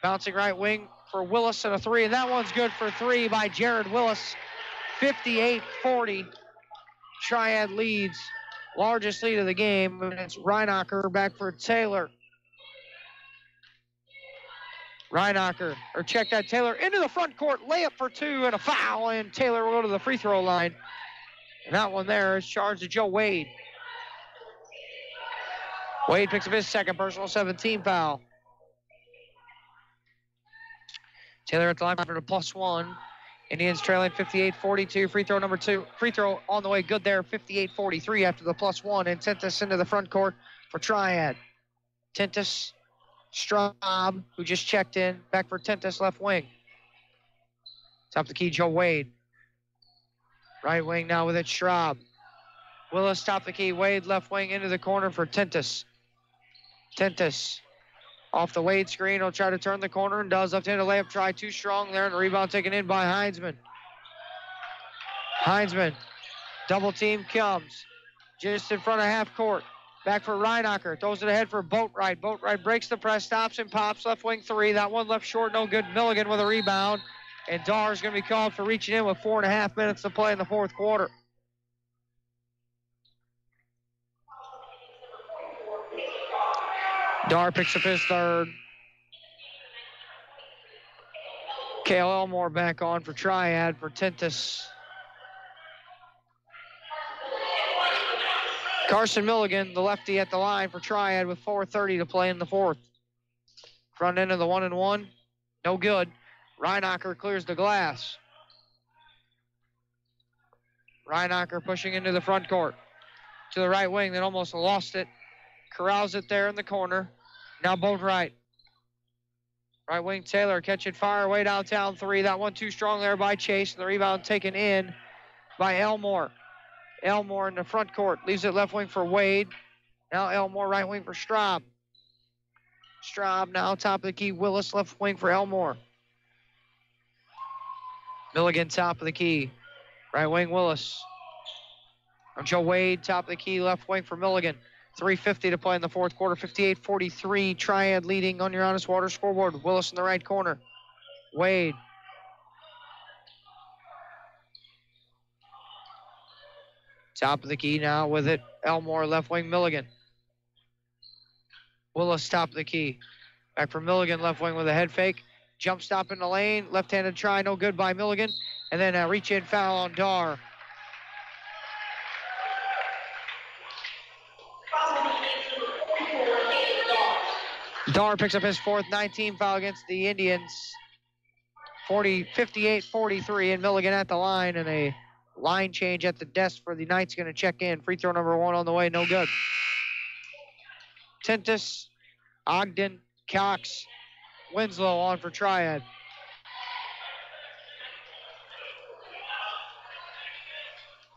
bouncing right wing for Willis and a 3, and that one's good for 3 by Jared Willis. 58-40. Triad leads. Largest lead of the game, and it's Rheinacher back for Taylor. Check that, Taylor into the front court. Layup for 2 and a foul, and Taylor will go to the free throw line. And that one there is charged to Joe Wade. Wade picks up his second personal 17 foul. Taylor at the line for the +1. Indians trailing 58-42. Free throw number 2. Free throw on the way, good there. 58-43 after the +1. And Tintus into the front court for Triad. Tintus, Straub, who just checked in. Back for Tintus, left wing. Top the key, Joe Wade. Right wing now with it, Straub. Willis, top the key. Wade, left wing into the corner for Tintus. Tintus Off the Wade screen, he'll try to turn the corner and does. Left-handed layup try too strong there, and the rebound taken in by Heinzman. Heinzman, double team comes just in front of half court. Back for Reinacher, throws it ahead for Boatwright. Boatwright breaks the press, stops and pops, left wing three. That one left short, no good. Milligan with a rebound, and Darr's going to be called for reaching in with 4.5 minutes to play in the fourth quarter. Darr picks up his third. Cale Elmore back on for Triad for Tentis. Carson Milligan, the lefty at the line for Triad with 4:30 to play in the fourth. Front end of the 1-and-1, no good. Reinacher clears the glass. Reinacher pushing into the front court. To the right wing, then almost lost it. Corrals it there in the corner. Now Boatwright. Right wing Taylor, catch it, fire away downtown three. That one too strong there by Chase, and the rebound taken in by Elmore. Elmore in the front court, leaves it left wing for Wade. Now Elmore right wing for Straub. Straub now top of the key. Willis left wing for Elmore. Milligan top of the key. Right wing Willis. Joe Wade top of the key, left wing for Milligan. 3:50 to play in the fourth quarter. 58-43. Triad leading on your Honest Water scoreboard. Willis in the right corner. Wade. Top of the key now with it. Elmore, left wing, Milligan. Willis, top of the key. Back for Milligan, left wing with a head fake. Jump stop in the lane. Left-handed try, no good by Milligan. And then a reach-in foul on Darr. Darr picks up his fourth 19 foul against the Indians. 58-43, and Milligan at the line, and a line change at the desk for the Knights going to check in. Free throw number one on the way, no good. Tentis, Ogden, Cox, Winslow on for Triad.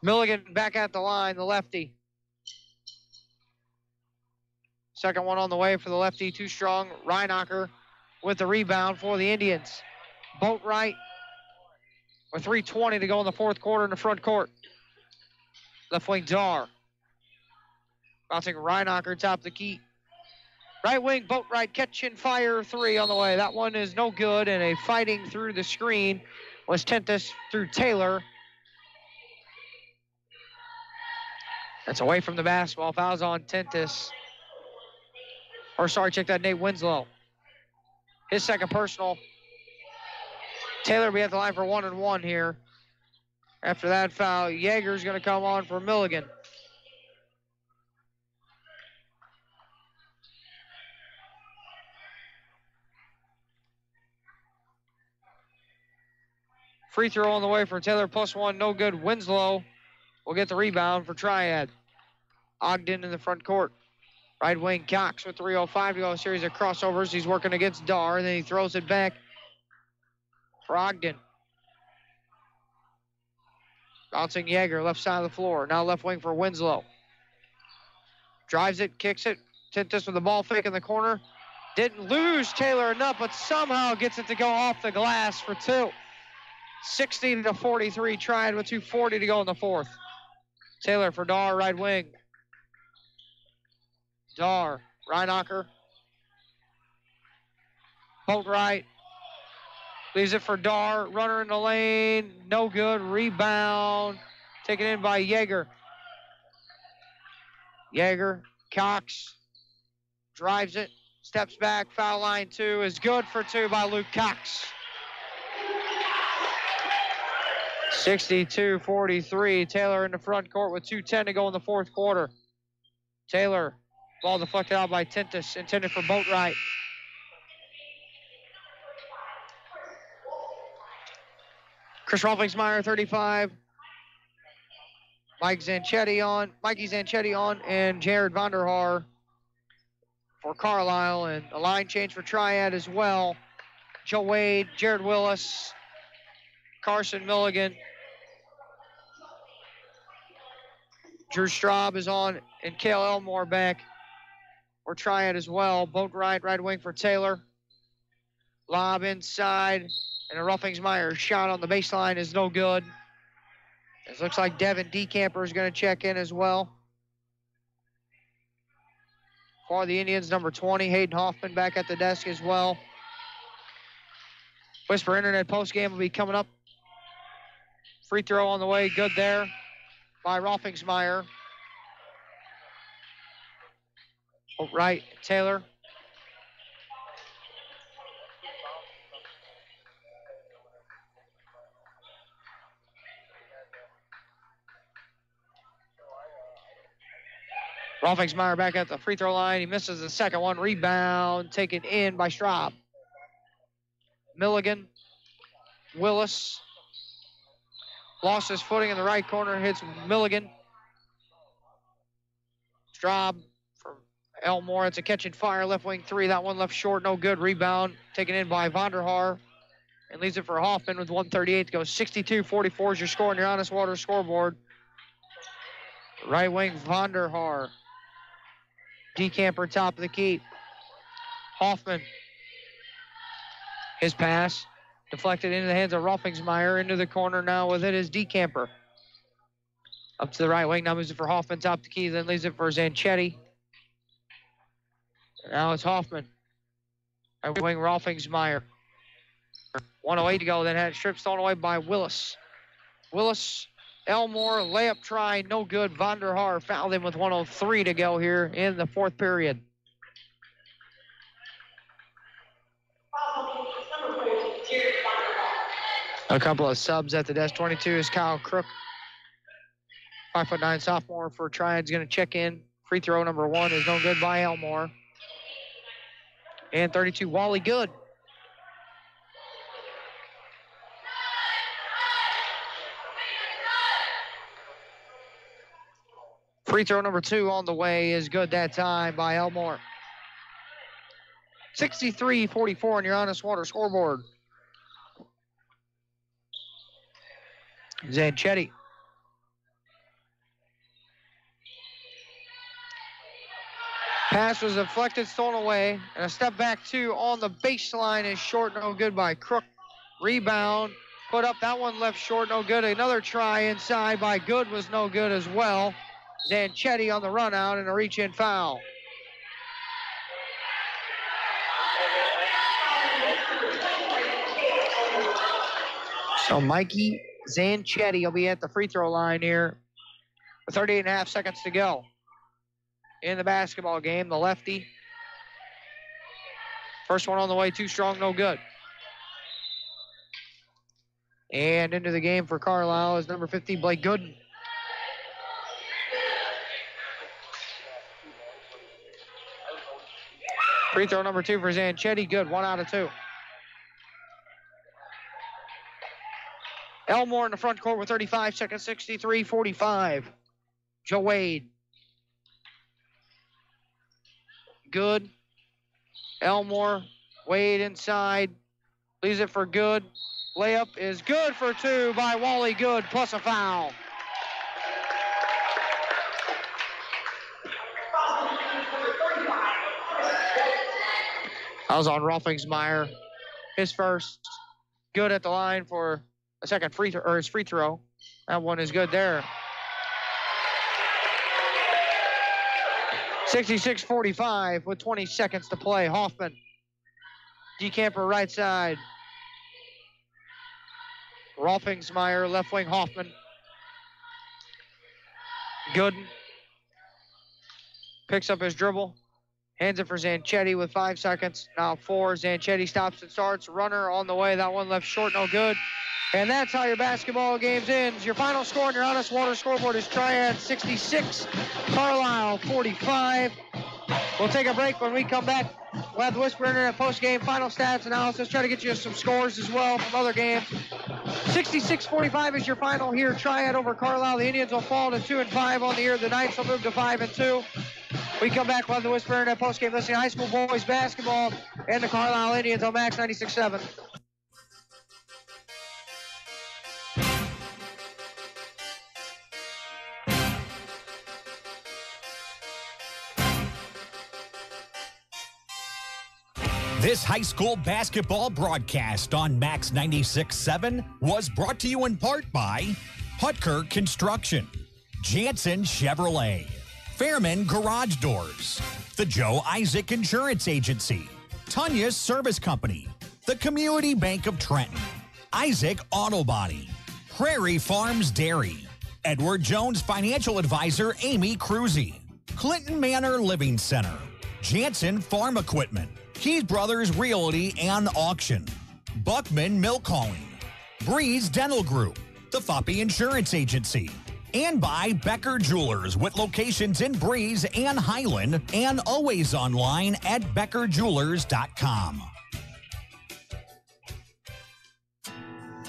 Milligan back at the line, the lefty. Second one on the way for the lefty, too strong. Reinacher with the rebound for the Indians. Boatwright with 3:20 to go in the fourth quarter in the front court. Left wing Darr. Bouncing Reinacher, top of the key. Right wing Boatwright, catch and fire three on the way. That one is no good, and a fighting through the screen was Tentis through Taylor. That's away from the basketball. Fouls on Tentis. Check that, Nate Winslow. His second personal. Taylor will be at the line for 1-and-1 here. After that foul, Yeager's going to come on for Milligan. Free throw on the way for Taylor, +1, no good. Winslow will get the rebound for Triad. Ogden in the front court. Right wing Cox with 3:05 to go. A series of crossovers. He's working against Darr, and then he throws it back for Ogden. Bouncing Yeager, left side of the floor. Now left wing for Winslow. Drives it, kicks it. Tentis with the ball fake in the corner. Didn't lose Taylor enough, but somehow gets it to go off the glass for two. 60-43. Triad with 2:40 to go in the fourth. Taylor for Darr, right wing. Darr, Reinacher. Boatwright. Leaves it for Darr. Runner in the lane. No good. Rebound. Taken in by Yeager. Yeager. Cox. Drives it. Steps back. Foul line two is good for two by Luke Cox. 62-43. Taylor in the front court with 2:10 to go in the fourth quarter. Taylor. Ball deflected out by Tentis. Intended for Boatwright. Chris Rolfingsmeyer, 35. Mikey Zanchetti on, and Jared Vonderhaar for Carlyle, and a line change for Triad as well. Joe Wade, Jared Willis, Carson Milligan. Drew Straub is on, and Cale Elmore back or Triad as well. Boat right wing for Taylor. Lob inside, and a Ruffingsmeyer shot on the baseline is no good. It looks like Devin DeCamper is going to check in as well. For the Indians, number 20, Hayden Hoffman back at the desk as well. Whisper Internet postgame will be coming up. Free throw on the way, good there by Ruffingsmeyer. Oh, right, Taylor. Ruffingsmeyer back at the free throw line. He misses the second one. Rebound taken in by Straub. Milligan. Willis. Lost his footing in the right corner. Hits Milligan. Straub from Elmore. It's a catch and fire. Left wing three. That one left short. No good. Rebound taken in by Vonderhaar. And leaves it for Hoffman with 1:38 to go. 62-44 is your score on your Honest Water scoreboard. Right wing Vonderhaar. DeCamper top of the key. Hoffman. His pass deflected into the hands of Ruffingsmeyer. Into the corner now with it is DeCamper. Up to the right wing. Now moves it for Hoffman top of the key. Then leaves it for Zanchetti. Now it's Hoffman. Right wing Ruffingsmeyer. 1:08 to go. Then had strip stolen away by Willis. Willis. Elmore, layup try, no good. Vonderhaar fouled him with 1:03 to go here in the fourth period. A couple of subs at the desk. 22 is Kyle Crook. 5'9" sophomore for Triad's going to check in. Free throw number 1 is no good by Elmore. And 32, Wally Good. Free throw number 2 on the way is good that time by Elmore. 63-44 on your Honest Water scoreboard. Zanchetti. Pass was deflected, stolen away, and a step back 2 on the baseline is short, no good by Crook. Rebound, put up, that one left short, no good. Another try inside by Good was no good as well. Zanchetti on the run out and a reach-in foul. So Mikey Zanchetti will be at the free throw line here with 38.5 seconds to go in the basketball game. The lefty. First one on the way, too strong, no good. And into the game for Carlyle is number 15, Blake Gooden. Free throw number 2 for Zanchetti, good, 1 out of 2. Elmore in the front court with 35 seconds, 63-45. Joe Wade. Good. Elmore, Wade inside, leaves it for Good. Layup is good for 2 by Wally Good, plus a foul. That was on Ruffingsmeyer. His first. Good at the line for a second free throw, or his free throw. That one is good there. 66-45 with 20 seconds to play. Hoffman. DeCamper right side. Ruffingsmeyer, left wing Hoffman. Gooden picks up his dribble. Hands it for Zanchetti with 5 seconds. Now 4. Zanchetti stops and starts. Runner on the way. That one left short, no good. And that's how your basketball game's ends. Your final score on your Honest Water scoreboard is Triad 66, Carlyle 45. We'll take a break. When we come back, we'll have the Whisper Internet post-game final stats analysis. Try to get you some scores as well from other games. 66-45 is your final here. Triad over Carlyle. The Indians will fall to 2-5 on the year. The Knights will move to 5-2. We come back, we'll have the Whisper Internet postgame listening to high school boys basketball and the Carlyle Indians on Max 96.7. This high school basketball broadcast on Max 96.7 was brought to you in part by Hutker Construction, Jansen Chevrolet, Fairman Garage Doors, the Joe Isaac Insurance Agency, Tunya's Service Company, the Community Bank of Trenton, Isaac Auto Body, Prairie Farms Dairy, Edward Jones Financial Advisor Amy Cruzy, Clinton Manor Living Center, Jansen Farm Equipment, Keys Brothers Realty and Auction, Buckman Milk Hauling, Breeze Dental Group, the Foppy Insurance Agency, and by Becker Jewelers with locations in Breeze and Highland and always online at beckerjewelers.com.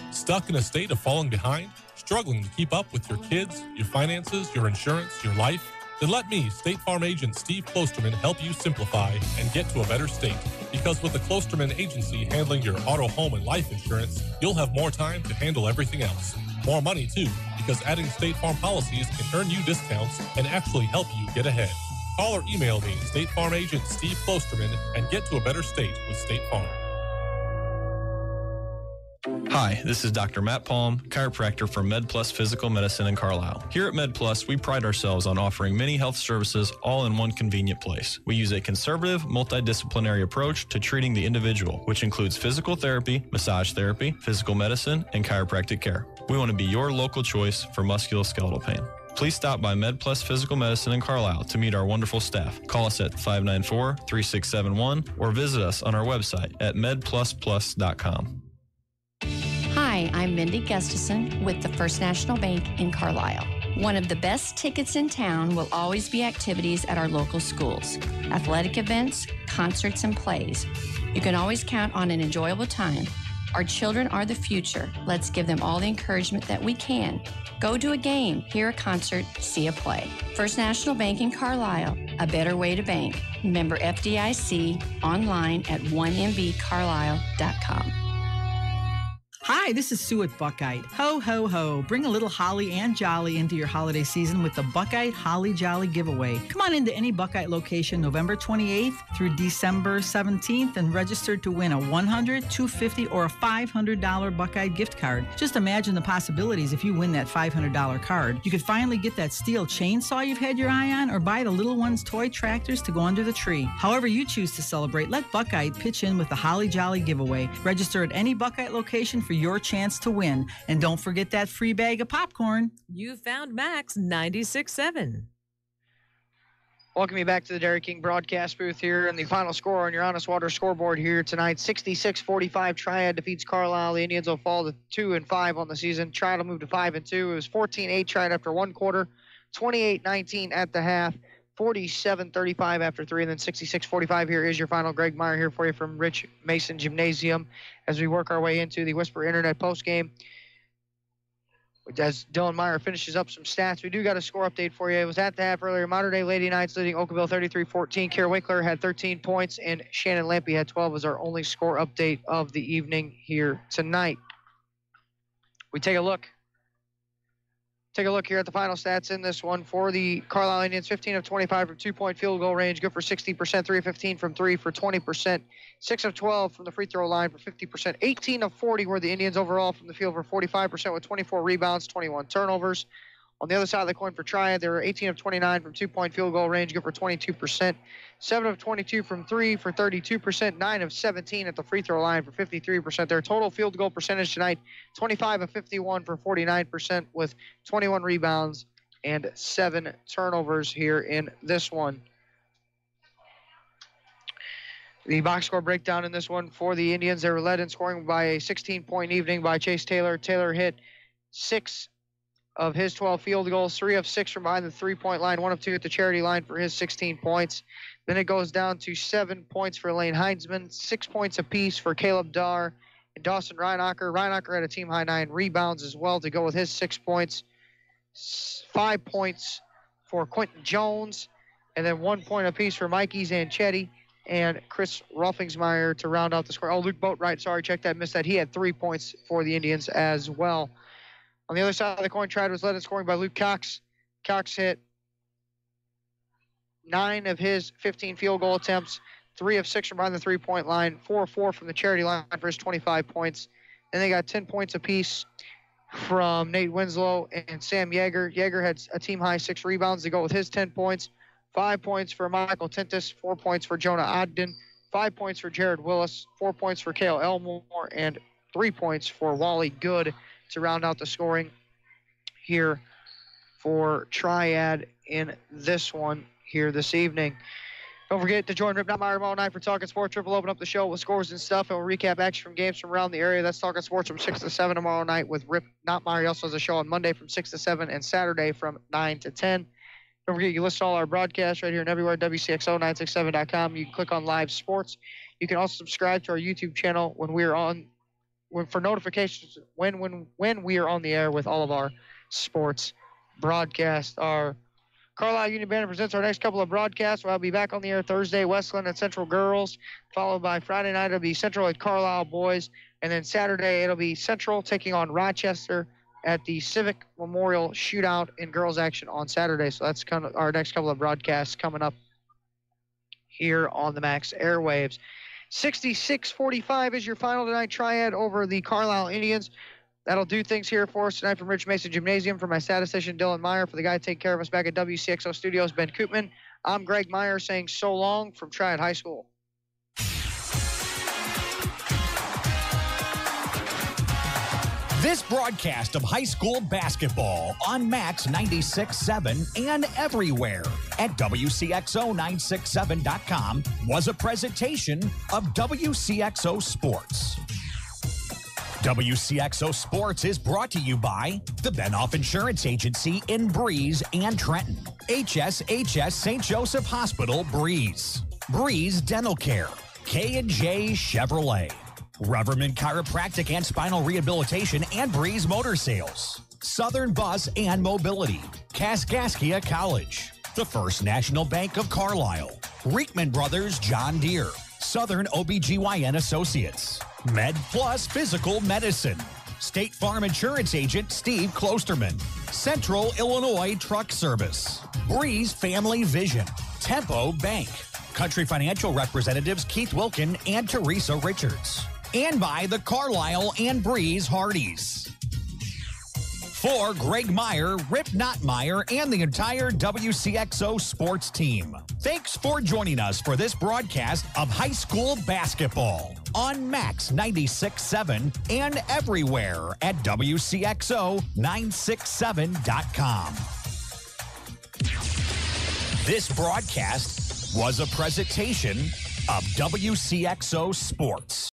Stuck in a state of falling behind? Struggling to keep up with your kids, your finances, your insurance, your life? Then let me, State Farm agent Steve Klosterman, help you simplify and get to a better state. Because with the Klosterman Agency handling your auto, home, and life insurance, you'll have more time to handle everything else. More money, too, because adding State Farm policies can earn you discounts and actually help you get ahead. Call or email me, State Farm agent Steve Klosterman, and get to a better state with State Farm. Hi, this is Dr. Matt Palm, chiropractor from MedPlus Physical Medicine in Carlyle. Here at MedPlus, we pride ourselves on offering many health services all in one convenient place. We use a conservative, multidisciplinary approach to treating the individual, which includes physical therapy, massage therapy, physical medicine, and chiropractic care. We want to be your local choice for musculoskeletal pain. Please stop by MedPlus Physical Medicine in Carlisle to meet our wonderful staff. Call us at 594-3671 or visit us on our website at medplusplus.com. Hi, I'm Mindy Gustafson with the First National Bank in Carlisle. One of the best tickets in town will always be activities at our local schools, athletic events, concerts, and plays. You can always count on an enjoyable time. Our children are the future. Let's give them all the encouragement that we can. Go to a game, hear a concert, see a play. First National Bank in Carlisle, a better way to bank. Member FDIC, online at 1mbcarlisle.com. Hi, this is Sue at Buckeye. Ho, ho, ho. Bring a little holly and jolly into your holiday season with the Buckeye Holly Jolly Giveaway. Come on into any Buckeye location November 28th through December 17th and register to win a $100, $250, or a $500 Buckeye gift card. Just imagine the possibilities if you win that $500 card. You could finally get that steel chainsaw you've had your eye on or buy the little one's toy tractors to go under the tree. However you choose to celebrate, let Buckeye pitch in with the Holly Jolly Giveaway. Register at any Buckeye location for your chance to win. And don't forget that free bag of popcorn. You found Max 96.7. Welcome you back to the Dairy King broadcast booth here, and the final score on your Honest Water scoreboard here tonight, 66-45. Triad defeats Carlyle. The Indians will fall to 2-5 on the season. Triad will move to 5-2. It was 14-8 Triad after one quarter, 28-19 at the half, 47-35 after three, and then 66-45. Here is your final. Greg Meyer here for you from Rich Mason Gymnasium as we work our way into the Whisper Internet postgame. As Dylan Meyer finishes up some stats, we do got a score update for you. It was at the half earlier. Modern Day Lady Knights leading Oakville 33-14. Kara Wickler had 13 points, and Shannon Lampy had 12 as our only score update of the evening here tonight. We take a look. Take a look here at the final stats in this one for the Carlisle Indians. 15 of 25 from two-point field goal range, good for 60%. 3 of 15 from three for 20%. 6 of 12 from the free throw line for 50%. 18 of 40 were the Indians overall from the field for 45% with 24 rebounds, 21 turnovers. On the other side of the coin for Triad, they were 18 of 29 from two-point field goal range, good for 22%. 7 of 22 from three for 32%. 9 of 17 at the free throw line for 53%. Their total field goal percentage tonight, 25 of 51 for 49% with 21 rebounds and 7 turnovers here in this one. The box score breakdown in this one for the Indians, they were led in scoring by a 16-point evening by Chase Taylor. Taylor hit 6 of his 12 field goals, 3 of 6 from behind the three-point line, 1 of 2 at the charity line for his 16 points. Then it goes down to 7 points for Lane Heinzman, 6 points apiece for Caleb Darr and Dawson Reinacher. Reinacher had a team-high 9 rebounds as well to go with his 6 points. 5 points for Quentin Jones, and then 1 point apiece for Mikey Zanchetti and Chris Ruffingsmeyer to round out the score. Oh, Luke Boatwright, sorry, check that, missed that. He had 3 points for the Indians as well. On the other side of the coin, Triad was led in scoring by Luke Cox. Cox hit 9 of his 15 field goal attempts, 3 of 6 from behind the three-point line, 4 of 4 from the charity line for his 25 points. And they got 10 points apiece from Nate Winslow and Sam Yeager. Yeager had a team-high 6 rebounds to go with his 10 points. 5 points for Michael Tintis, 4 points for Jonah Ogden, 5 points for Jared Willis, 4 points for Cale Elmore, and 3 points for Wally Good to round out the scoring here for Triad in this one here this evening. Don't forget to join Rip Notmeyer tomorrow night for Talking Sports. Rip will open up the show with scores and stuff, and we'll recap action from games from around the area. That's Talking Sports from 6 to 7 tomorrow night with Rip Notmeyer. He also has a show on Monday from 6 to 7 and Saturday from 9 to 10. Don't forget, you can listen to all our broadcasts right here and everywhere at Wcxo967.com. You can click on Live Sports. You can also subscribe to our YouTube channel for notifications when we are on the air with all of our sports broadcasts. Our Carlyle Union Banner presents our next couple of broadcasts. I'll be back on the air Thursday, Westland and Central Girls, followed by Friday night it'll be Central at Carlyle Boys, and then Saturday it'll be Central taking on Rochester at the Civic Memorial Shootout in girls action on Saturday. So that's kind of our next couple of broadcasts coming up here on the Max airwaves. 66-45 is your final tonight. Triad over the Carlyle Indians. That'll do things here for us tonight from Rich Mason Gymnasium. For my statistician, Dylan Meyer. For the guy taking care of us back at WCXO Studios, Ben Koopman. I'm Greg Meyer saying so long from Triad High School. This broadcast of high school basketball on Max 96.7 and everywhere at WCXO967.com was a presentation of WCXO Sports. WCXO Sports is brought to you by the Benoff Insurance Agency in Breeze and Trenton, HSHS St. Joseph Hospital, Breeze, Breeze Dental Care, K&J Chevrolet, Reverman Chiropractic and Spinal Rehabilitation and Breeze Motor Sales, Southern Bus and Mobility, Kaskaskia College, the First National Bank of Carlisle, Reekman Brothers John Deere, Southern OBGYN Associates, Med Plus Physical Medicine, State Farm Insurance Agent Steve Klosterman, Central Illinois Truck Service, Breeze Family Vision, Tempo Bank, Country Financial Representatives Keith Wilkin and Teresa Richards, and by the Carlyle and Breeze Hardys. For Greg Meyer, Rip Notmeyer, and the entire WCXO sports team, thanks for joining us for this broadcast of high school basketball on Max 96.7 and everywhere at WCXO967.com. This broadcast was a presentation of WCXO Sports.